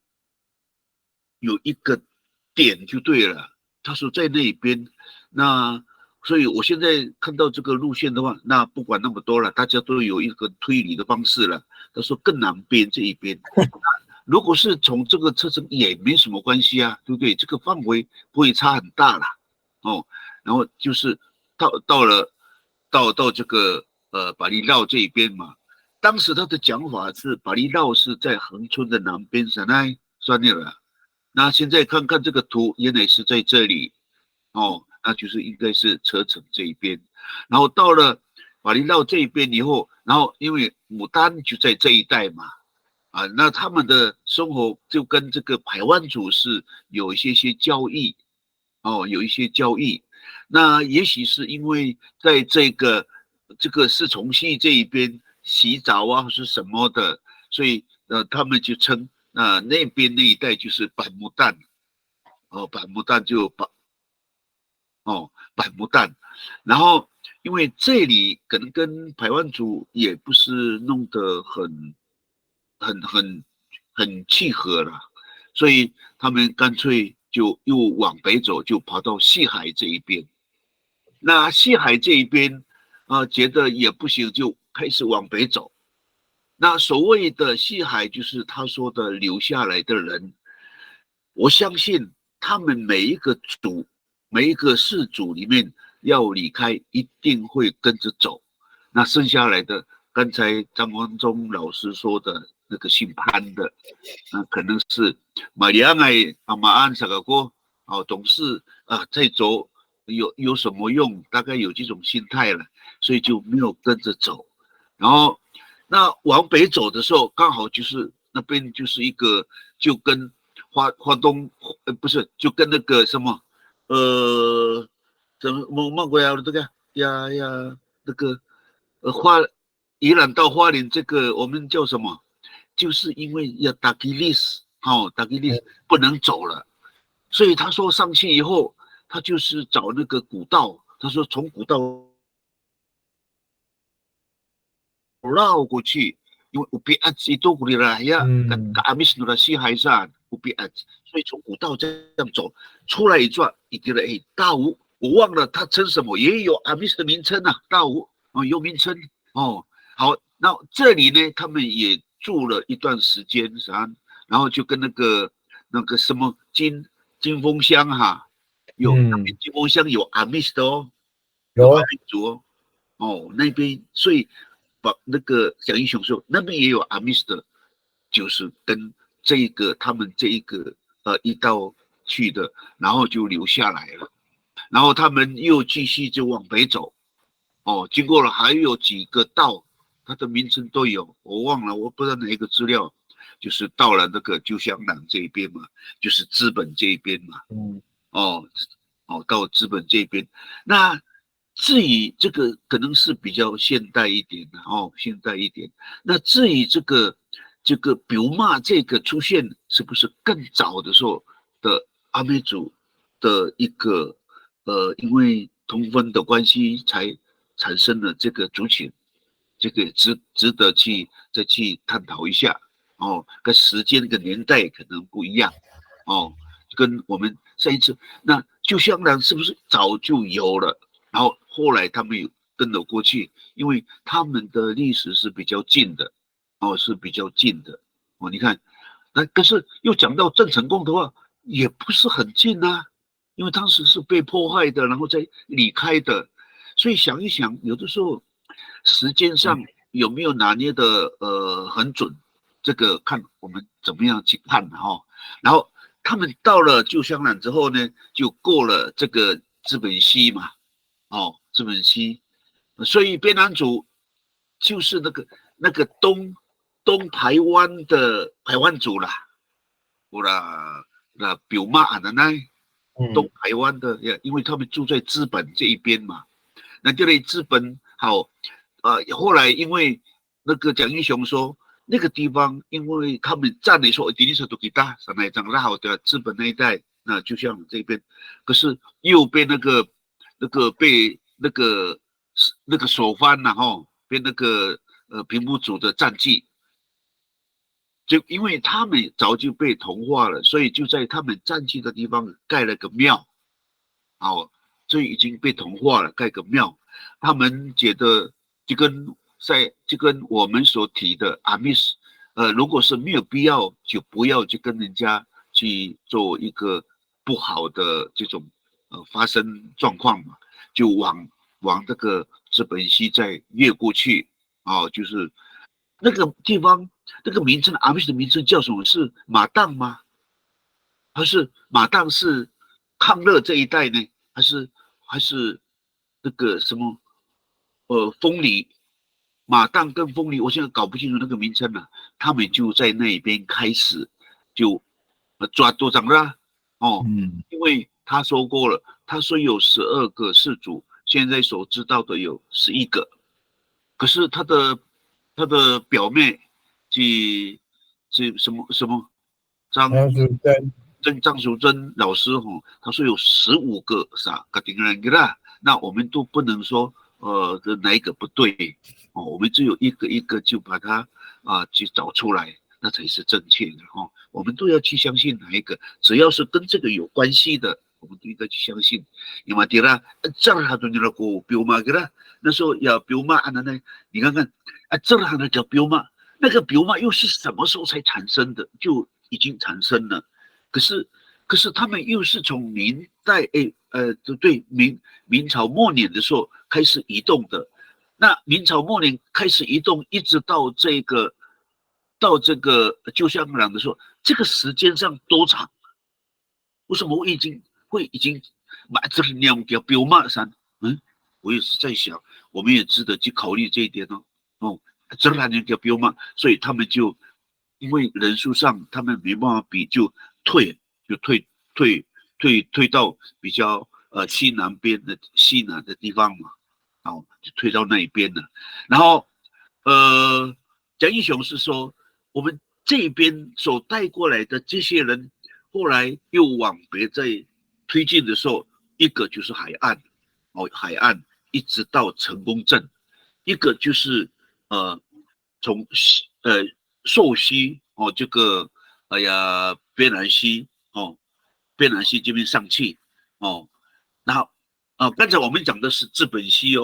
点就对了，他说在那边，那所以我现在看到这个路线的话，那不管那么多了，大家都有一个推理的方式了。他说更南边这一边，如果是从这个车程也没什么关系啊，对不对？这个范围不会差很大啦，然后就是到这个巴厘绕这一边嘛。当时他的讲法是巴厘绕是在恒春的南边，算了。那现在看看这个图，原来是在这里，那就是应该是车城这一边。然后到了巴厘绕这一边以后，然后因为牡丹就在这一带嘛，那他们的生活就跟这个排湾族是有一些交易，有一些交易。那也许是因为在这个四重溪这一边洗澡啊，或是什么的，所以他们就称那边那一带就是板木蛋，板木蛋就板木蛋。然后因为这里可能跟排湾族也不是弄得很契合了，所以他们干脆就又往北走，就跑到西海这一边。那西海这一边觉得也不行，就开始往北走。那所谓的西海，就是他说的留下来的人，我相信他们每一个氏族里面要离开，一定会跟着走。那剩下来的，刚才张光忠老师说的那个姓潘的，可能是马里安埃阿马安萨个哥董事再走有什么用？大概有这种心态了，所以就没有跟着走。然后那往北走的时候，刚好就是那边就是一个，就跟花东不是，就跟那个什么怎么孟国呀这个那个宜兰到花莲这个我们叫什么？就是因为要打吉利斯，打吉利斯不能走了，所以他说上去以后，他就是找那个古道，他说从古道绕过去，因为upi ads itu wilayah kami sudah西海上upi ads，所以从古道这样走出来一转，一个大武，我忘了他称什么，也有阿密斯的名称啊，大武有名称好，那这里呢，他们也住了一段时间，然后就跟那个什么金峰乡有金峰乡有阿密斯的有阿密族那边，所以把那个蒋英雄说那边也有阿密斯的，就是跟这个他们这一个一道去的，然后就留下来了，然后他们又继续就往北走，经过了还有几个道，它的名称都有，我忘了，我不知道哪一个资料，就是到了那个旧香港这一边嘛，就是资本这一边嘛，到资本这边，那至于这个可能是比较现代一点的现代一点。那至于这个这个比如嘛，这个出现是不是更早的时候的阿美族的一个因为通婚的关系才产生了这个族群，这个值得再去探讨一下哦。跟时间跟年代可能不一样哦，跟我们上一次那旧香兰是不是早就有了？然后后来他们有跟了过去，因为他们的历史是比较近的。哦，是比较近的哦。你看，那可是又讲到郑成功的话，也不是很近啊，因为当时是被迫害的，然后再离开的，所以想一想，有的时候时间上有没有拿捏的很准，这个看我们怎么样去看哈。然后他们到了旧香兰之后呢，就过了这个资本溪嘛，哦，资本溪，所以边南族就是那个东台湾的台湾族啦，那表妈的那东台湾的，因为他们住在资本这一边嘛，那这里资本好，后来因为那个蒋英雄说那个地方，因为他们占的说迪丽莎都给大，上来长得好的资本那一带，那就像这边，可是又被被那个手翻了哈，被那个平埔族的占据。就因为他们早就被同化了，所以就在他们占据的地方盖了个庙，哦，所以已经被同化了，盖个庙。他们觉得就跟我们所提的阿密斯，如果是没有必要，就不要去跟人家去做一个不好的这种发生状况嘛，就往这个资本溪再越过去，哦，就是那个地方。那个名称，阿密斯的名称叫什么？是马当吗？还是马当是康乐这一带呢？还是那个什么丰里？马当跟丰里，我现在搞不清楚那个名称了。他们就在那边开始就抓多长了哦，因为他说过了，他说有12个氏族，现在所知道的有11个，可是他的表妹。什么张淑珍老师吼，他说有15个啥个顶人啦，那我们都不能说哪一个不对哦，我们只有一个一个就把它去找出来，那才是正确的哦。我们都要去相信哪一个，只要是跟这个有关系的，我们都应该去相信。因为对啦，这儿还都你那个标嘛个啦，那时候要标嘛安的呢，你看看这儿还能叫标嘛。那个比如嘛，又是什么时候才产生的？就已经产生了，可是他们又是从明代对明朝末年的时候开始移动的。那明朝末年开始移动，一直到这个旧香港的时候，这个时间上多长？为什么会已经把这个念叫标嘛山？我也是在想，我们也值得去考虑这一点哦。这还能叫标嘛？所以他们就因为人数上他们没办法比，就退到比较西南的地方嘛，哦，就退到那一边了。然后蒋英雄是说，我们这边所带过来的这些人，后来又往北在推进的时候，一个就是海岸，海岸一直到成功镇，一个就是从朔溪这个边南溪这边上去然后刚才我们讲的是资本溪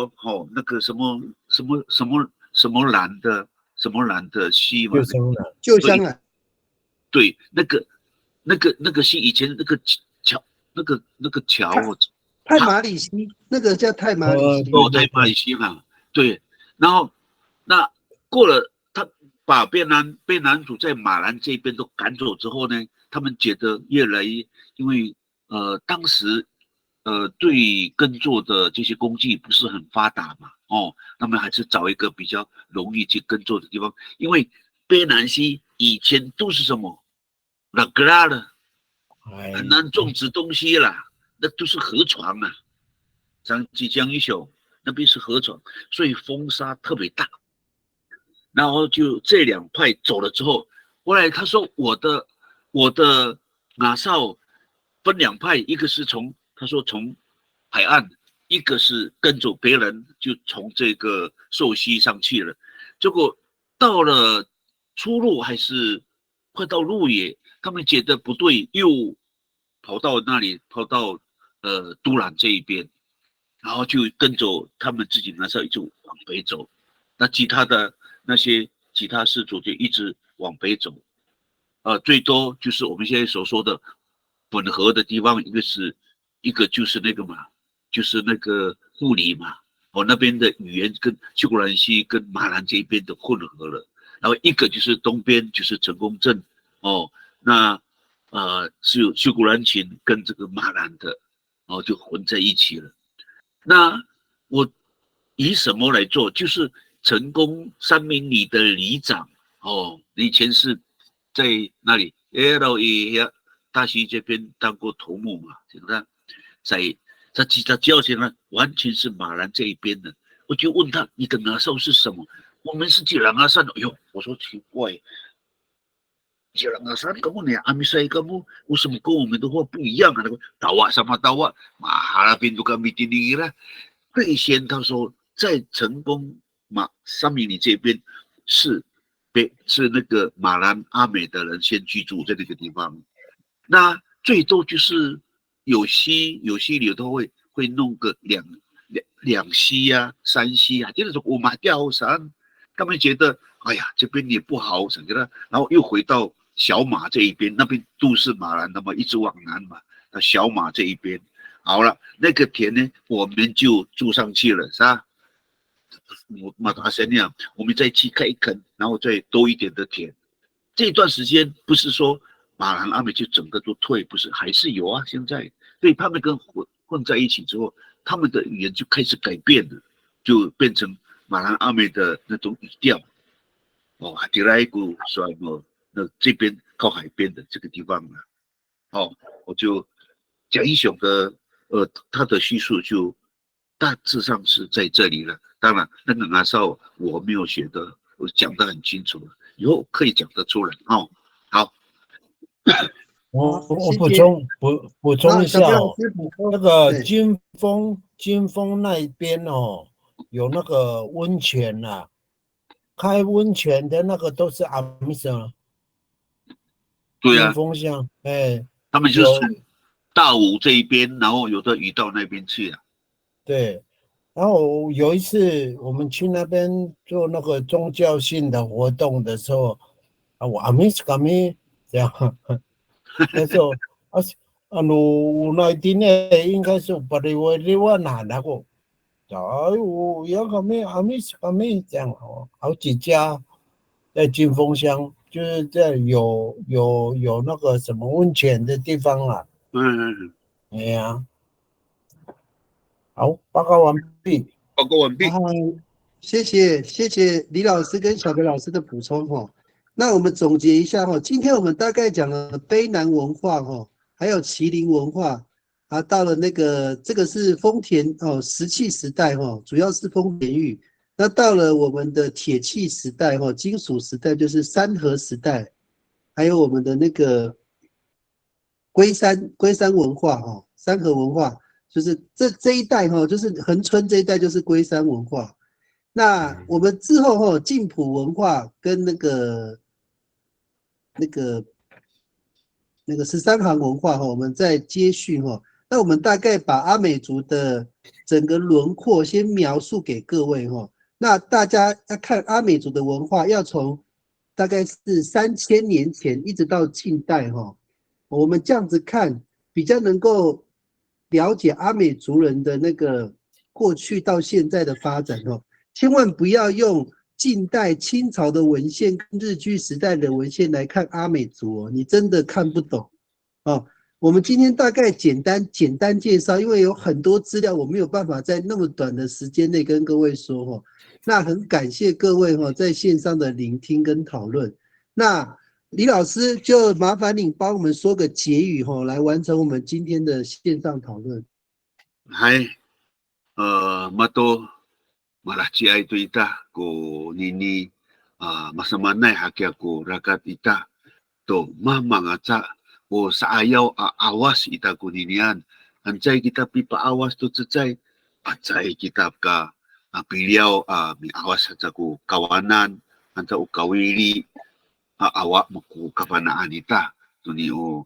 那个什么兰的溪嘛，旧香兰，对，那个溪以前那个桥太马里溪，那个叫太马里溪。太马里溪嘛，对，然后那过了，他把边南族在马兰这边都赶走之后呢，他们觉得越来越，因为当时对耕作的这些工具不是很发达嘛，那么还是找一个比较容易去耕作的地方，因为边南溪以前都是什么那格拉的，很难种植东西啦。那都是河床啊，像即将一宿那边是河床，所以风沙特别大。然后就这2块走了之后，后来他说我的马绍分两派，一个是从海岸，一个是跟着别人就从这个寿溪上去了。结果到了出路还是快到鹿野，他们觉得不对，又跑到都兰这一边，然后就跟着他们自己马绍就往北走。那其他的那些其他氏族就一直往北走。最多就是我们现在所说的混合的地方，一个就是那个嘛，就是那个富里嘛，那边的语言跟秀姑峦溪跟马兰这一边的混合了，然后一个就是东边就是成功镇，那是有秀姑峦群跟这个马兰的，就混在一起了。那我以什么来做？就是成功三明里的里长，以前是在那里 LA 大溪这边当过头目嘛，现在在其他教前呢，完全是马兰这一边的。我就问他，你的拿手是什么？我们是吉兰阿山。哎呦，我说奇怪，吉兰阿山跟我们阿米塞跟我为什么跟我们的话不一样啊？那个达瓦什么达瓦，马那边都跟米蒂尼了。最先他说，在成功三明里这边是那个马兰阿美的人先居住在那个地方，那最多就是有溪里头会弄个两溪啊、三溪啊，就是说我马吊山，他们觉得哎呀这边也不好，想着呢，然后又回到小马这一边，那边都是马兰的嘛，一直往南嘛，那小马这一边好了，那个田呢我们就住上去了，是吧？马达森那样，我们再去开垦，然后再多一点的田。这段时间不是说马兰阿美就整个都退，不是还是有啊。现在所以他们跟混在一起之后，他们的语言就开始改变了，就变成马兰阿美的那种语调。迪莱古说么？那这边靠海边的这个地方呢，我就讲一雄的他的叙述就大致上是在这里了。当然，那个阿绍我没有学的，我讲得很清楚了，以后可以讲得出来。好，我补充一下那个金峰那一边有那个温泉啊，开温泉的那个都是阿米什。对啊，金峰乡，他们就是大武这一边，然后有的移到那边去了。对。然后有一次我们去那边做那个宗教性的活动的时候，我阿米这样，那时候那天呢应该是把我拿那个，我要阿米这样好几家在金峰乡，就是在有那个什么温泉的地方啊。哎呀。好，报告完毕。谢谢李老师跟小北老师的补充那我们总结一下今天我们大概讲了卑南文化还有麒麟文化到了这个是丰田石器时代主要是丰田玉。那到了我们的铁器时代金属时代就是山河时代，还有我们的那个龟山文化山河文化。就是这一代就是恒春这一代就是龟山文化。那我们之后晋普文化跟那个13行文化我们再接续那我们大概把阿美族的整个轮廓先描述给各位那大家要看阿美族的文化，要从大概是3000年前一直到近代我们这样子看比较能够了解阿美族人的那个过去到现在的发展千万不要用近代清朝的文献跟日据时代的文献来看阿美族你真的看不懂我们今天大概简单介绍，因为有很多资料我没有办法在那么短的时间内跟各位说那很感谢各位在线上的聆听跟讨论。那李老师就麻烦你帮我们说个结语来完成我们今天的线上讨论。mato malachi ay ito ita ko nini masamanay hakya ko rakat ita to mamanga o sa ayaw awas ita kuninian. Ancay kita pipa awas to tsay, ancay kita ka piliyaw mi awas sa ko kawanan, anta o kawili awa mo ko kapanaan ita. Tuni o